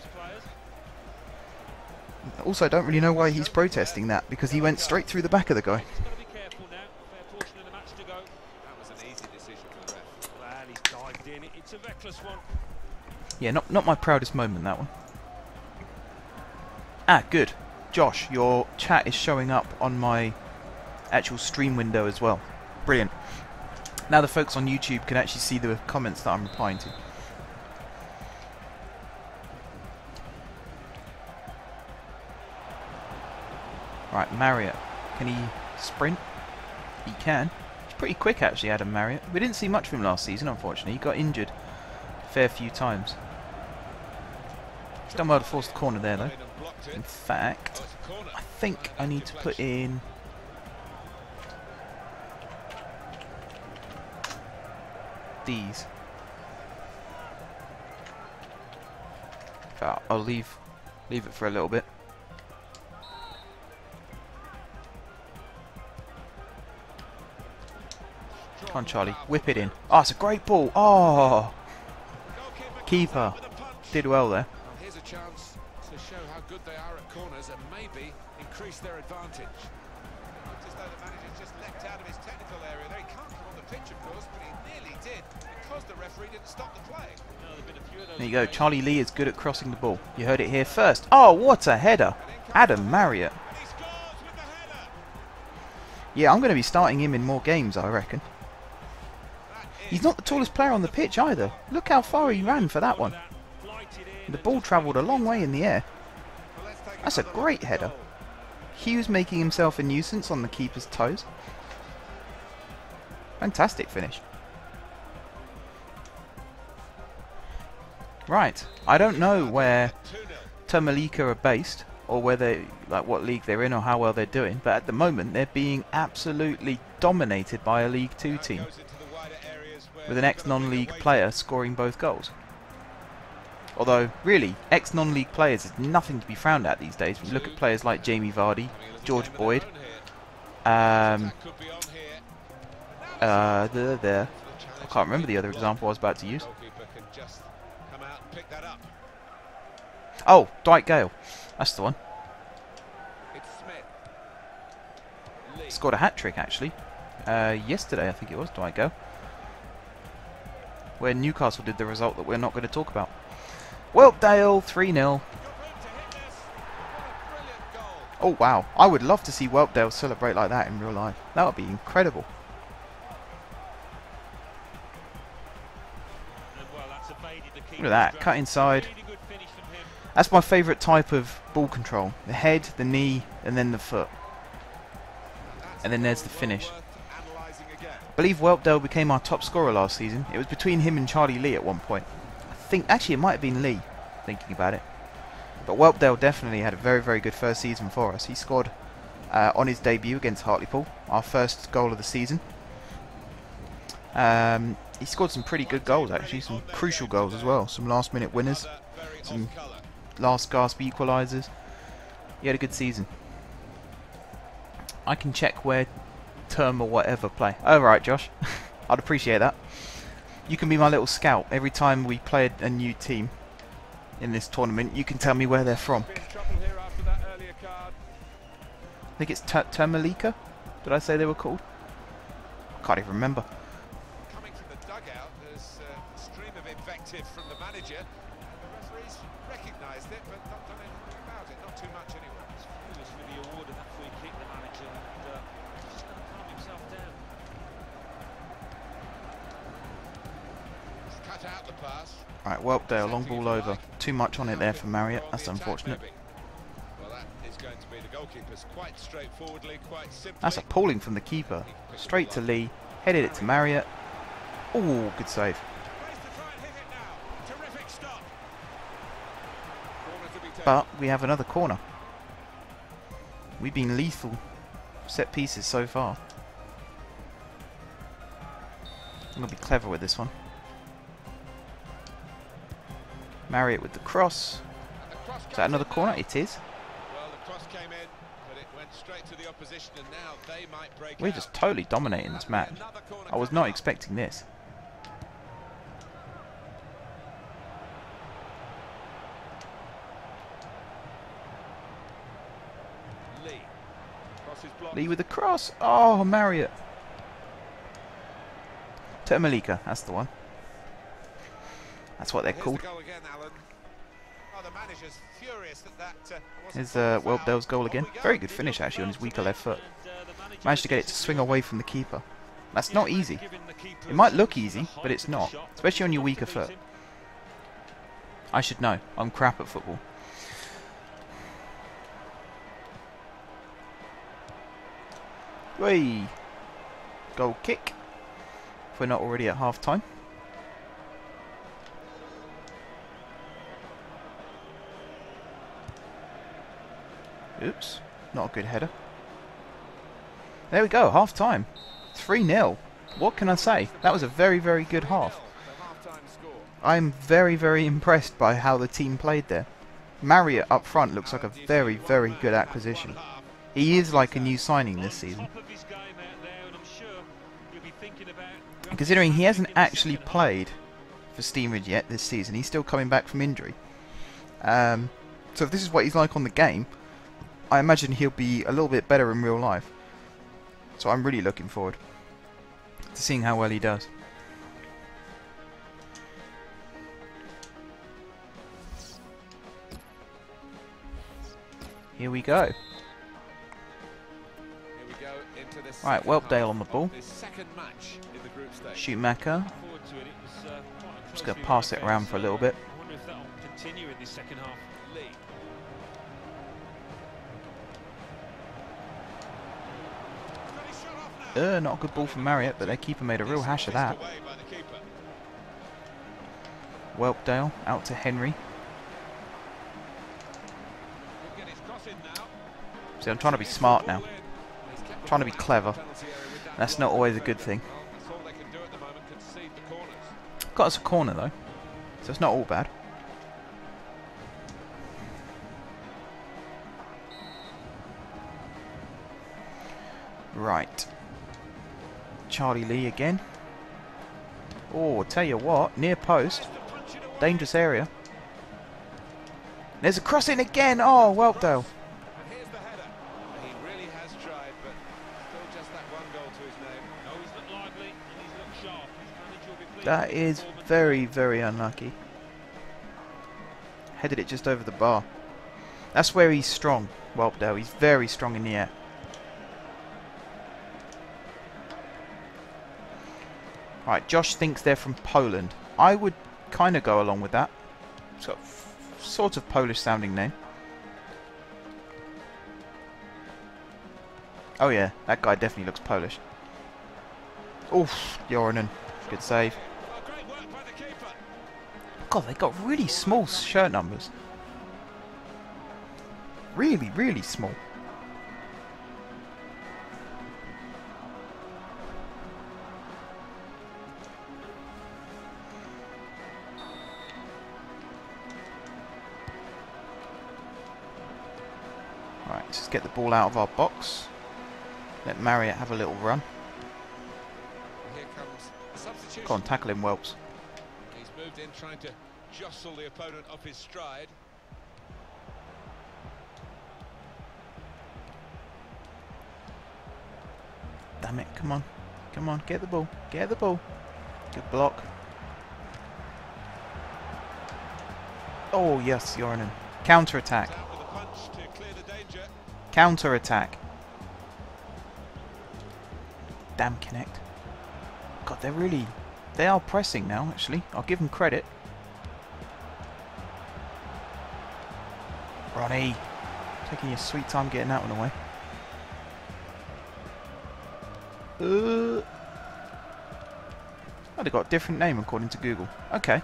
Also, I don't really know why he's protesting that, because he went straight through the back of the guy. That was an easy decision for the ref. Well, he's dived in. It's a reckless one. Yeah, not my proudest moment, that one. Ah, good. Josh, your chat is showing up on my actual stream window as well. Brilliant. Now the folks on YouTube can actually see the comments that I'm replying to. Right, Marriott. Can he sprint? He can. He's pretty quick actually, Adam Marriott. We didn't see much of him last season, unfortunately. He got injured a fair few times. He's done well to force the corner there though. In fact, I think I need to put in... these. I'll leave it for a little bit. Come on, Charlie, whip it in. Oh, it's a great ball. Oh, keeper did well there. Well, here's a chance to show how good they are at corners and maybe increase their advantage. Looks as though the manager's just leapt out of his technical area there. He can't come on the pitch, of course, but he nearly did because the referee didn't stop the play. There you go. Charlie Lee is good at crossing the ball. You heard it here first. Oh, what a header. Adam Marriott. And he scores with the header. Yeah, I'm going to be starting him in more games, I reckon. He's not the tallest player on the pitch either. Look how far he ran for that one. The ball travelled a long way in the air. That's a great header. Hughes making himself a nuisance on the keeper's toes. Fantastic finish. Right, I don't know where Termalika are based, or whether, like, what league they're in, or how well they're doing, but at the moment they're being absolutely dominated by a League 2 team, with an ex-non-league player scoring both goals. Although, really, ex-non-league players is nothing to be frowned at these days. When you look at players like Jamie Vardy, George Boyd, I can't remember the other example I was about to use. Oh, Dwight Gale. That's the one. Scored a hat-trick, actually. Yesterday, I think it was, Dwight Gale. Where Newcastle did the result that we're not going to talk about. Whelpdale, 3-0. Oh, wow. I would love to see Whelpdale celebrate like that in real life. That would be incredible. Look at that, cut inside. That's my favourite type of ball control. The head, the knee, and then the foot. And then there's the finish. I believe Whelpdale became our top scorer last season. It was between him and Charlie Lee at one point. I think, actually it might have been Lee, thinking about it. But Whelpdale definitely had a very, very good first season for us. He scored on his debut against Hartlepool, our first goal of the season. He scored some pretty good goals, actually, some crucial goals as well. Some last minute winners, some last gasp equalisers. He had a good season. I can check where Term or whatever play. Oh right, Josh. I'd appreciate that. You can be my little scout. Every time we play a new team in this tournament, you can tell me where they're from. I think it's Termalika. Did I say they were called? I can't even remember. Coming from the dugout, there's a stream of invective from the manager. The referees recognised it, but not done anything about it. Not too much anyway. It's foolish with the award of that free kick, the manager, and just going to calm himself down. He's cut out the pass. Right, Whelpdale, long ball over. Too much on it there for Marriott. That's unfortunate. Well, that is going to be the goalkeeper's quite straightforwardly, quite simply. That's appalling from the keeper. Straight to Lee. Headed it to Marriott. Oh, good save. Race to try and hit it now. Terrific stop. Corner to be But we have another corner. We've been lethal set pieces so far. I'm going to be clever with this one. Marry it with the cross. Is that another corner? It is. Well, the cross came in, but it went straight to the opposition, and now they might break We're out. just totally dominating this match. I was not expecting this. Lee with the cross. Oh, Marriott. To Malika, that's the one. That's what they're called. Here's Whelpdale's goal again. Very good finish actually on his weaker left foot. Managed to get it to swing away from the keeper. That's not easy. It might look easy, but it's not. Especially on your weaker foot. I should know. I'm crap at football. Whee! Goal kick. If we're not already at half time. Oops, not a good header. There we go, half time. 3-0. What can I say? That was a very, very good half. I'm very, very impressed by how the team played there. Marriott up front looks like a very, very good acquisition. He is like a new signing this season. Considering he hasn't actually played for Stevenage yet this season, he's still coming back from injury. So if this is what he's like on the game, I imagine he'll be a little bit better in real life. So I'm really looking forward to seeing how well he does. Here we go. Right, Whelpdale on the ball. Schumacher. Just going to pass it around for a little bit. Not a good ball from Marriott, but their keeper made a real hash of that. Whelpdale out to Henry. See, I'm trying to be smart now. I'm trying to be clever. That's not always a good thing. Got us a corner though, so it's not all bad. Right. Charlie Lee again. Oh, tell you what, near post. Dangerous area. There's a cross in again. Oh, Whelpdale. That is very, very unlucky. Headed it just over the bar. That's where he's strong, Whelpdale. He's very strong in the air. Right, Josh thinks they're from Poland. I would kind of go along with that. It's got a sort of Polish sounding name. Oh yeah, that guy definitely looks Polish. Oof, Jorinen. Good save. God, they got really small shirt numbers. Really, really small. Right, just get the ball out of our box. Let Marriott have a little run. Go on, tackle him, Whelps. He's moved in trying to jostle the opponent off his stride. Damn it, come on. Come on, get the ball. Get the ball. Good block. Oh, yes, Jorinen. Counter-attack. Counter-attack. Damn Connect. God, they are pressing now, actually. I'll give them credit. Ronnie. Taking your sweet time getting that one away. Oh, they've got a different name according to Google. Okay.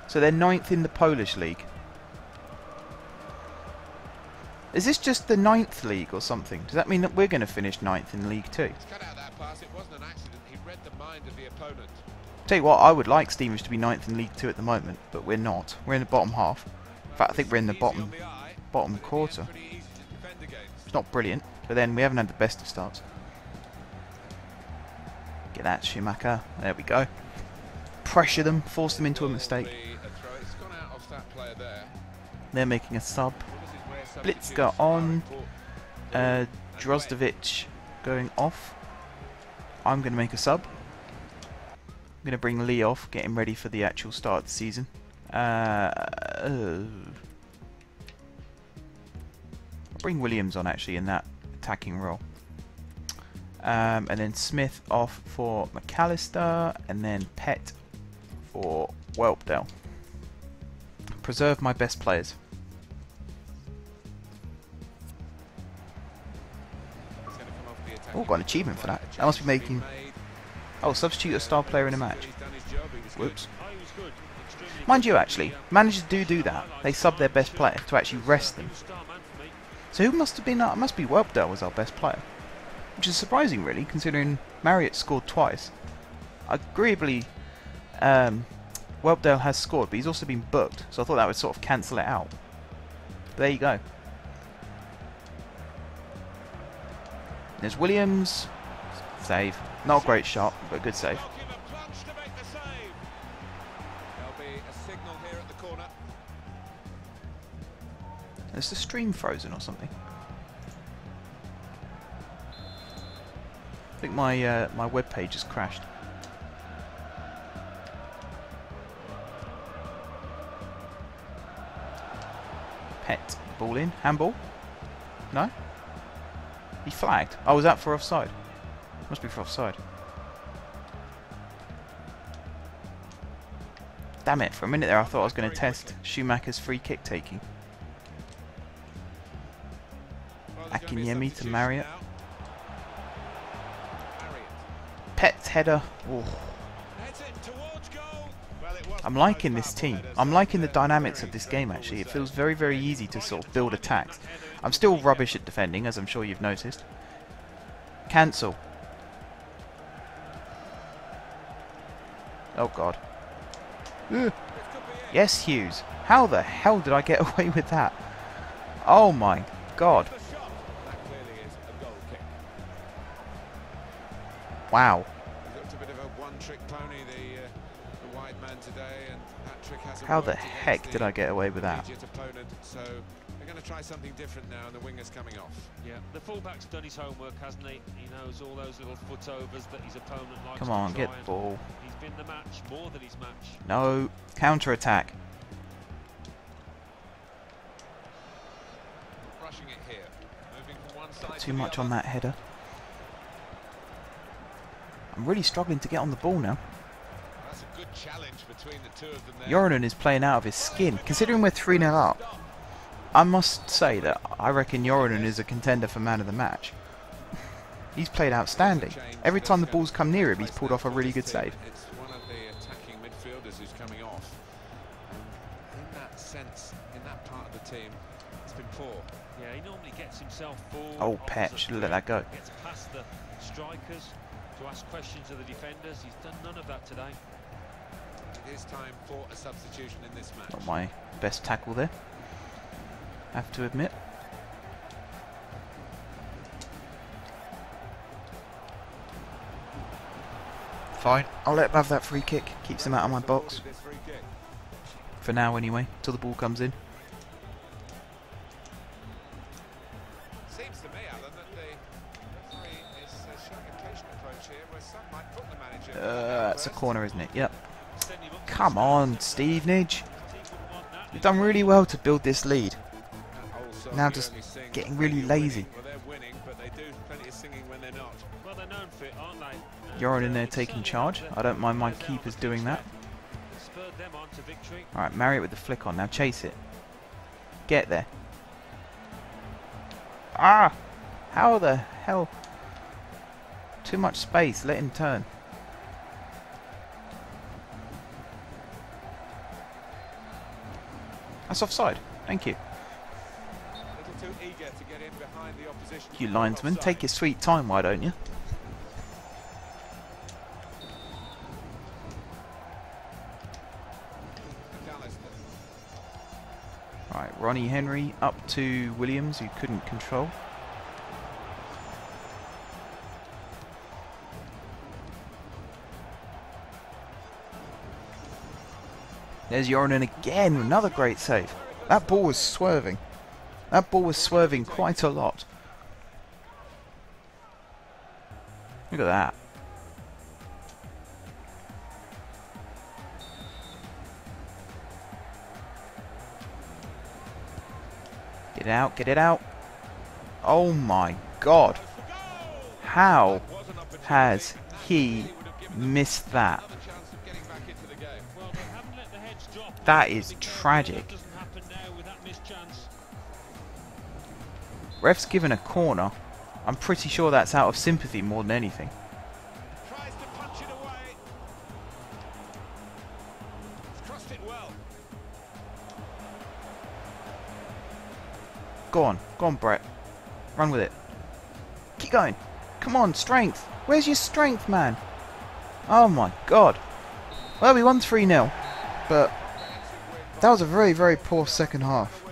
So they're 9th in the Polish league. Is this just the 9th league or something? Does that mean that we're going to finish 9th in League 2? He's cut out that pass. It wasn't an accident. He read the mind of the opponent. Tell you what, I would like Stevenage to be 9th in League 2 at the moment, but we're not. We're in the bottom half. In fact, I think we're in the bottom quarter. It's not brilliant, but then we haven't had the best of starts. Get that, Schumacher. There we go. Pressure them, force them into a mistake. They're making a sub. Blitzka on. Drozdovic going off. I'm going to make a sub. I'm going to bring Lee off, get him ready for the actual start of the season. I'll bring Williams on actually in that attacking role. And then Smith off for McAllister, and then Pett for Whelpdale. Preserve my best players. Oh, got an achievement for that. That must be making... Oh, substitute a star player in a match. Whoops. Mind you, actually, managers do that. They sub their best player to actually rest them. So who must have been... It must be Whelpdale was our best player. Which is surprising, really, considering Marriott scored twice. Agreeably, Whelpdale has scored, but he's also been booked, so I thought that would sort of cancel it out. But there you go. There's Williams. Save. Not a great shot, but a good save. Is the stream frozen or something? I think my my web page has crashed. Pett, ball in, handball? No? He flagged. Oh, was that for offside? Must be for offside. Damn it, for a minute there I thought I was going to test Schumacher's free kick taking. Akinyemi to Marriott. Pett's header. Ooh. I'm liking this team. I'm liking the dynamics of this game actually. It feels very, very easy to sort of build attacks. I'm still rubbish at defending, as I'm sure you've noticed. Cancel. Oh god. Ugh. Yes, Hughes. How the hell did I get away with that? Oh my god. Wow. How the heck did I get away with that? So they're going to try something different now, and the winger's coming off. Yeah, the fullback's done his homework, hasn't he? He knows all those little footovers that his opponent likes. Come on, get the ball. He's been the match, more than his match. No, counter attack. Rushing it here. Moving from one side Too much on that header. I'm really struggling to get on the ball now. That's a good challenge between the two of them there. Yorinen is playing out of his skin. Considering we're 3-0 up, I must say that I reckon Yorinen is a contender for man of the match. He's played outstanding. Every time the ball's come near him, he's pulled off a really good save. It's one of the attacking midfielders who's coming off. In that sense, in that part of the team, it's been poor. Yeah, he normally gets himself forward. Oh, Pett, should have let that go. Gets past the strikers to ask questions of the defenders. He's done none of that today. It is time for a substitution in this match. Not my best tackle there, I have to admit. Fine, I'll let him have that free kick. Keeps him out of my box. For now anyway, till the ball comes in. Seems to me, Alan, that the referee is showing a patient approach here, where some might put the manager... That's a corner, isn't it? Yep. Come on, Stevenage. You've done really well to build this lead. Now just getting really lazy. Well, they're winning, but they do plenty of singing when they're not. Well, they're known for it, aren't they? You're in there taking charge. I don't mind my keepers doing that. Spurred them on to victory. Alright, Marriott with the flick on. Now chase it. Get there. Ah! How the hell? Too much space. Let him turn. That's offside. Thank you. Little too eager to get in behind the opposition. You linesman, take your sweet time, why don't you? Right, Ronnie Henry up to Williams, who couldn't control. There's Jordan again, another great save. That ball was swerving. That ball was swerving quite a lot. Look at that. Get it out, get it out. Oh my God. How has he missed that? That is tragic. Ref's given a corner. I'm pretty sure that's out of sympathy more than anything. Tries to punch it away. He's crossed it well. Go on, Brett. Run with it. Keep going. Come on, strength. Where's your strength, man? Oh my God. Well, we won 3-0, but that was a very, very poor second half.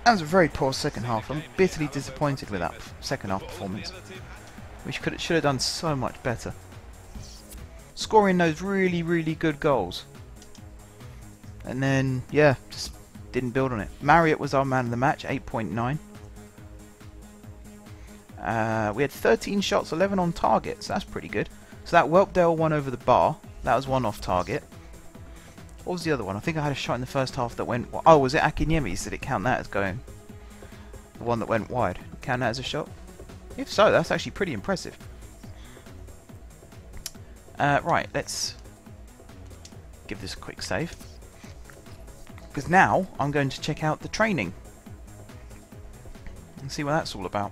That was a very poor second half. I'm bitterly disappointed with that second half performance. We should have done so much better. Scoring those really, really good goals. And then, yeah, just didn't build on it. Marriott was our man of the match, 8.9. We had 13 shots, 11 on target, so that's pretty good. So that Whelpdale one over the bar, that was one off target. What was the other one? I think I had a shot in the first half that went... Oh, was it Akinyemi's? Did it count that as going... The one that went wide? Count that as a shot? If so, that's actually pretty impressive. Right, let's give this a quick save. Because now I'm going to check out the training. And see what that's all about.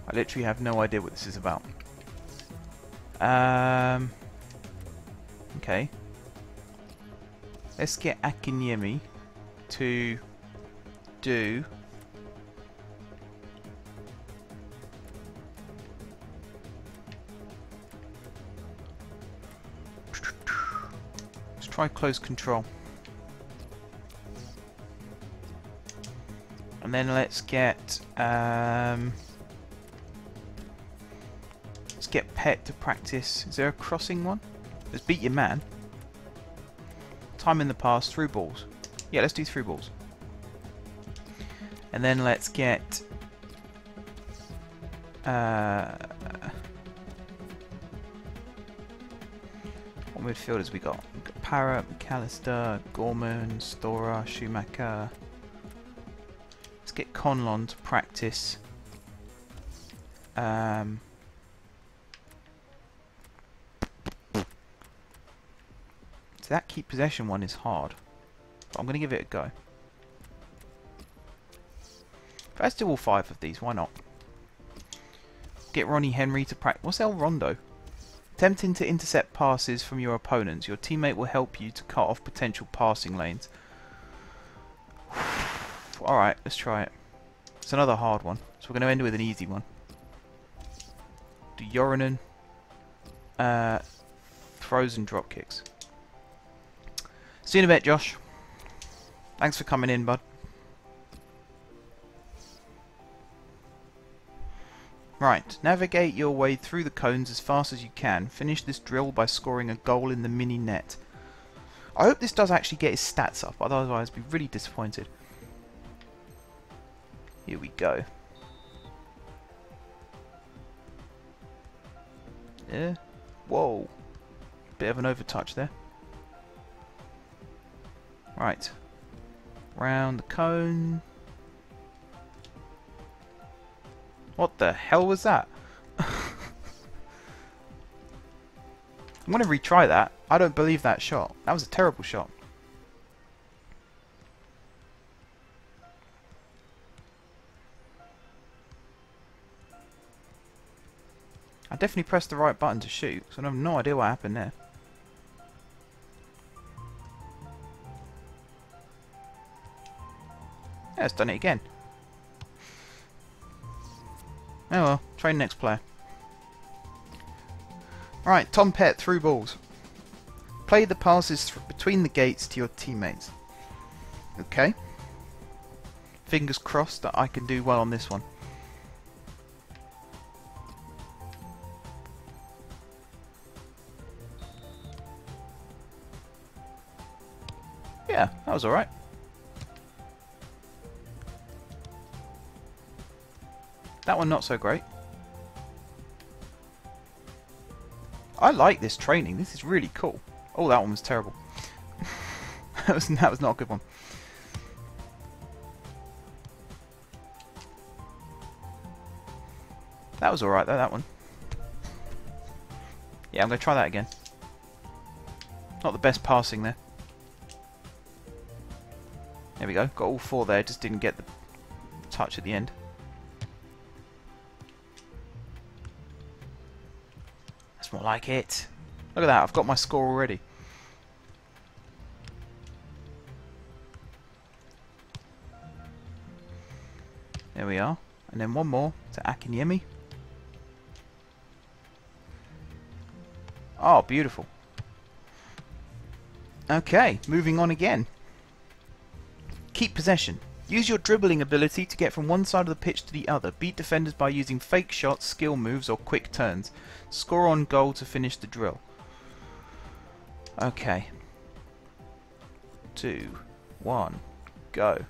I literally have no idea what this is about. Okay. Let's get Akinyemi to do... Let's try close control. And then let's get... get Pet to practice. Is there a crossing one? Let's beat your man. Time in the pass, through balls. Yeah, let's do through balls. And then let's get what midfielders we got? We've got Parrott, McAllister, Gorman, Storer, Schumacher. Let's get Conlon to practice. That keep possession one is hard, but I'm going to give it a go. Let's do all 5 of these, why not? Get Ronnie Henry to practice. What's El Rondo? Attempting to intercept passes from your opponents. Your teammate will help you to cut off potential passing lanes. Alright, let's try it. It's another hard one, so we're going to end with an easy one. Do Yorinen throws and drop kicks. See you in a bit, Josh. Thanks for coming in, bud. Right, navigate your way through the cones as fast as you can. Finish this drill by scoring a goal in the mini net. I hope this does actually get his stats up, otherwise I'd be really disappointed. Here we go. Yeah. Whoa. Bit of an overtouch there. Right. Round the cone. What the hell was that? I'm going to retry that. I don't believe that shot. That was a terrible shot. I definitely pressed the right button to shoot, so I have no idea what happened there. Yeah, it's done it again. Oh well, train next player. Right, Tom Pett, through balls. Play the passes between the gates to your teammates. Okay. Fingers crossed that I can do well on this one. Yeah, that was alright. That one not so great. I like this training. This is really cool. Oh, that one was terrible. that was not a good one. That was alright though, that one. Yeah, I'm going to try that again. Not the best passing there. There we go. Got all four there, just didn't get the touch at the end. That's more like it. Look at that, I've got my score already. There we are. And then one more to Akinyemi. Oh, beautiful. Okay, moving on again. Keep possession. Use your dribbling ability to get from one side of the pitch to the other. Beat defenders by using fake shots, skill moves, or quick turns. Score on goal to finish the drill. Okay. 2, 1, go.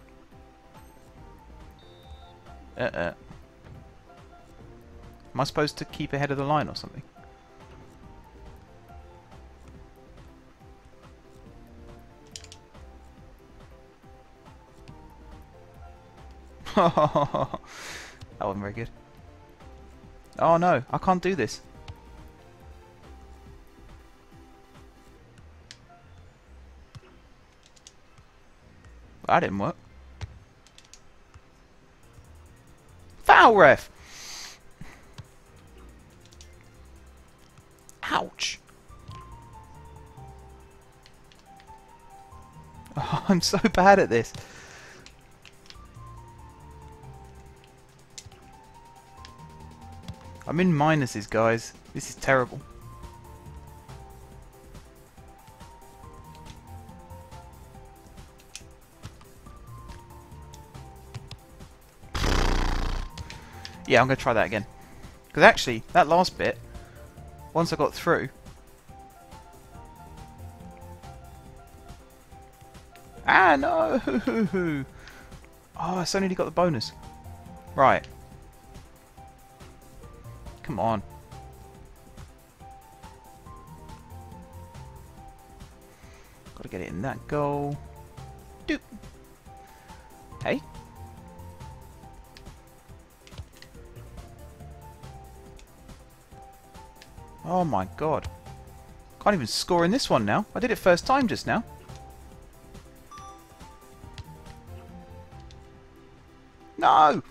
Am I supposed to keep ahead of the line or something? That wasn't very good. Oh no, I can't do this. That didn't work. Foul, ref! Ouch! Oh, I'm so bad at this. I'm in minuses, guys. This is terrible. Yeah, I'm going to try that again. Because actually, that last bit, once I got through... Ah, no! Oh, I suddenly got the bonus. Right. Come on. Got to get it in that goal. Doop. Hey. Oh my god. Can't even score in this one now. I did it first time just now. No!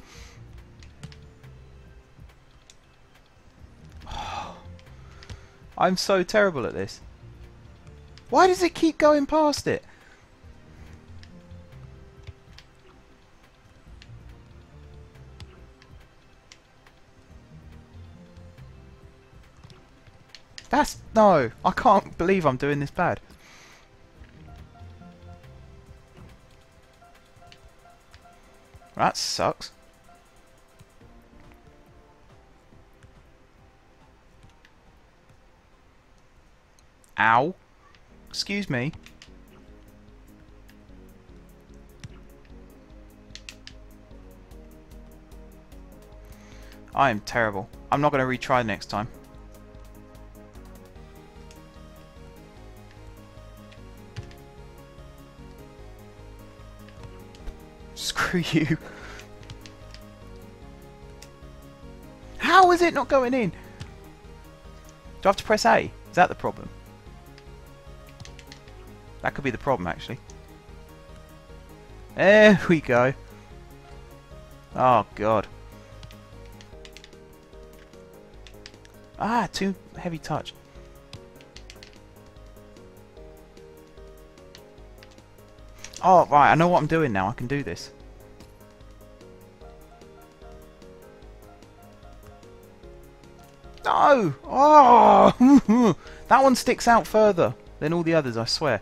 I'm so terrible at this. Why does it keep going past it? No, I can't believe I'm doing this bad. That sucks. Ow. Excuse me. I am terrible. I'm not going to retry next time. Screw you. How is it not going in? Do I have to press A? Is that the problem? That could be the problem, actually. There we go. Oh, God. Ah, too heavy touch. Oh, right, I know what I'm doing now. I can do this. No! Oh! That one sticks out further than all the others, I swear.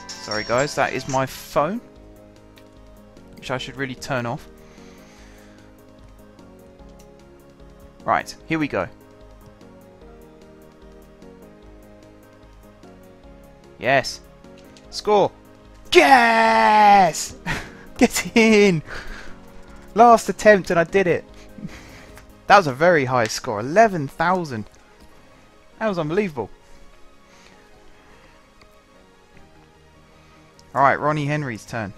Sorry guys, that is my phone, which I should really turn off. Right, here we go. Yes! Score! Yes! Get in! Last attempt and I did it. That was a very high score, 11,000. That was unbelievable. Alright, Ronnie Henry's turn.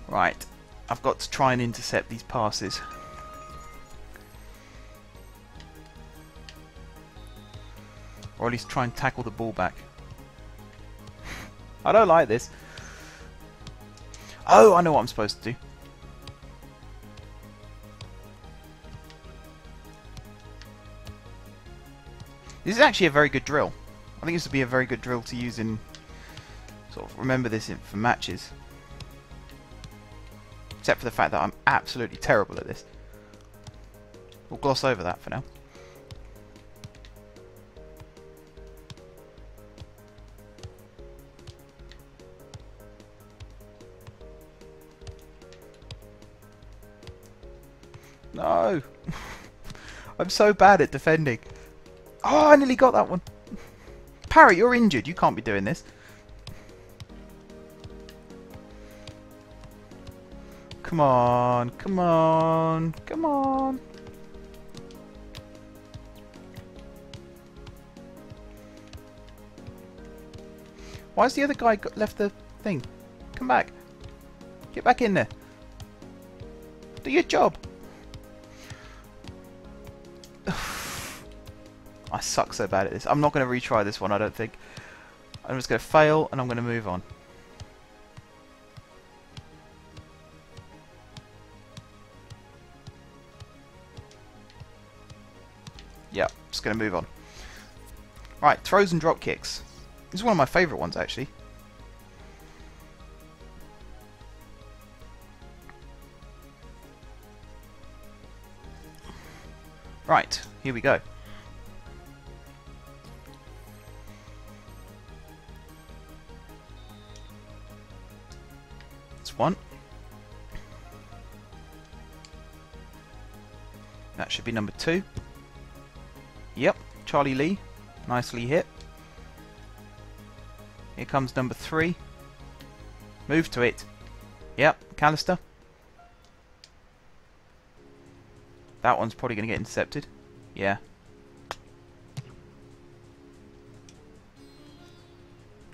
Right, I've got to try and intercept these passes. Or at least try and tackle the ball back. I don't like this. Oh, I know what I'm supposed to do. This is actually a very good drill. I think this would be a very good drill to use in... sort of remember this for matches. Except for the fact that I'm absolutely terrible at this. We'll gloss over that for now. No! I'm so bad at defending. Oh, I nearly got that one. Parry, you're injured. You can't be doing this. Come on, come on, come on. Why's the other guy left the thing? Come back. Get back in there. Do your job. I suck so bad at this. I'm not going to retry this one, I don't think. I'm just going to fail and I'm going to move on. Yeah, just going to move on. Right, throws and drop kicks. This is one of my favourite ones, actually. Right, here we go. That's one. That should be number 2. Yep, Charlie Lee. Nicely hit. Here comes number 3. Move to it. Yep, Callister. That one's probably going to get intercepted. Yeah.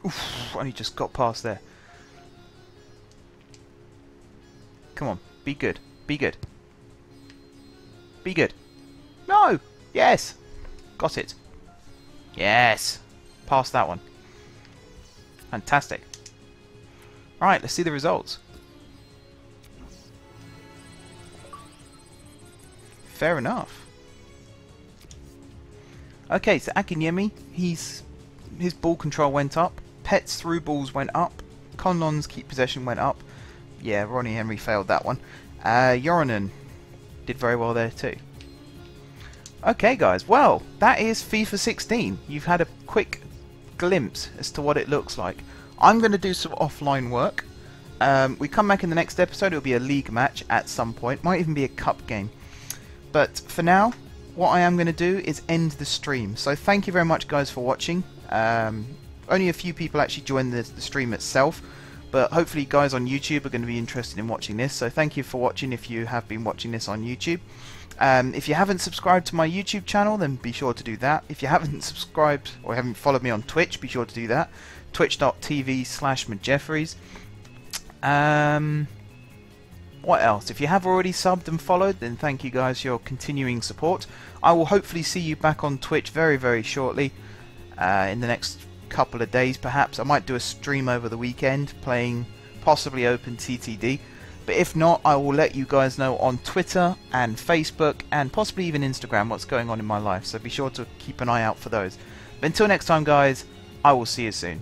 Oof, only just got past there. Come on, be good. Be good. Be good. No! Yes! Got it. Yes! Passed that one. Fantastic. Alright, let's see the results. Fair enough. Okay, so Akinyemi, his ball control went up. Pet's through balls went up. Conlon's keep possession went up. Yeah, Ronnie Henry failed that one. Yorinen did very well there too. Okay guys, well, that is FIFA 16. You've had a quick glimpse as to what it looks like. I'm going to do some offline work. We come back in the next episode, it'll be a league match at some point. Might even be a cup game. But for now, what I am going to do is end the stream. So thank you very much guys for watching. Only a few people actually joined the stream itself. But hopefully guys on YouTube are going to be interested in watching this. So thank you for watching if you have been watching this on YouTube. If you haven't subscribed to my YouTube channel, then be sure to do that. If you haven't subscribed or haven't followed me on Twitch, be sure to do that. Twitch.tv/Majeffries. What else? If you have already subbed and followed, then thank you guys for your continuing support. I will hopefully see you back on Twitch very, very shortly. In the next couple of days perhaps. I might do a stream over the weekend playing possibly Open TTD. But if not, I will let you guys know on Twitter and Facebook and possibly even Instagram what's going on in my life. So be sure to keep an eye out for those. But until next time, guys, I will see you soon.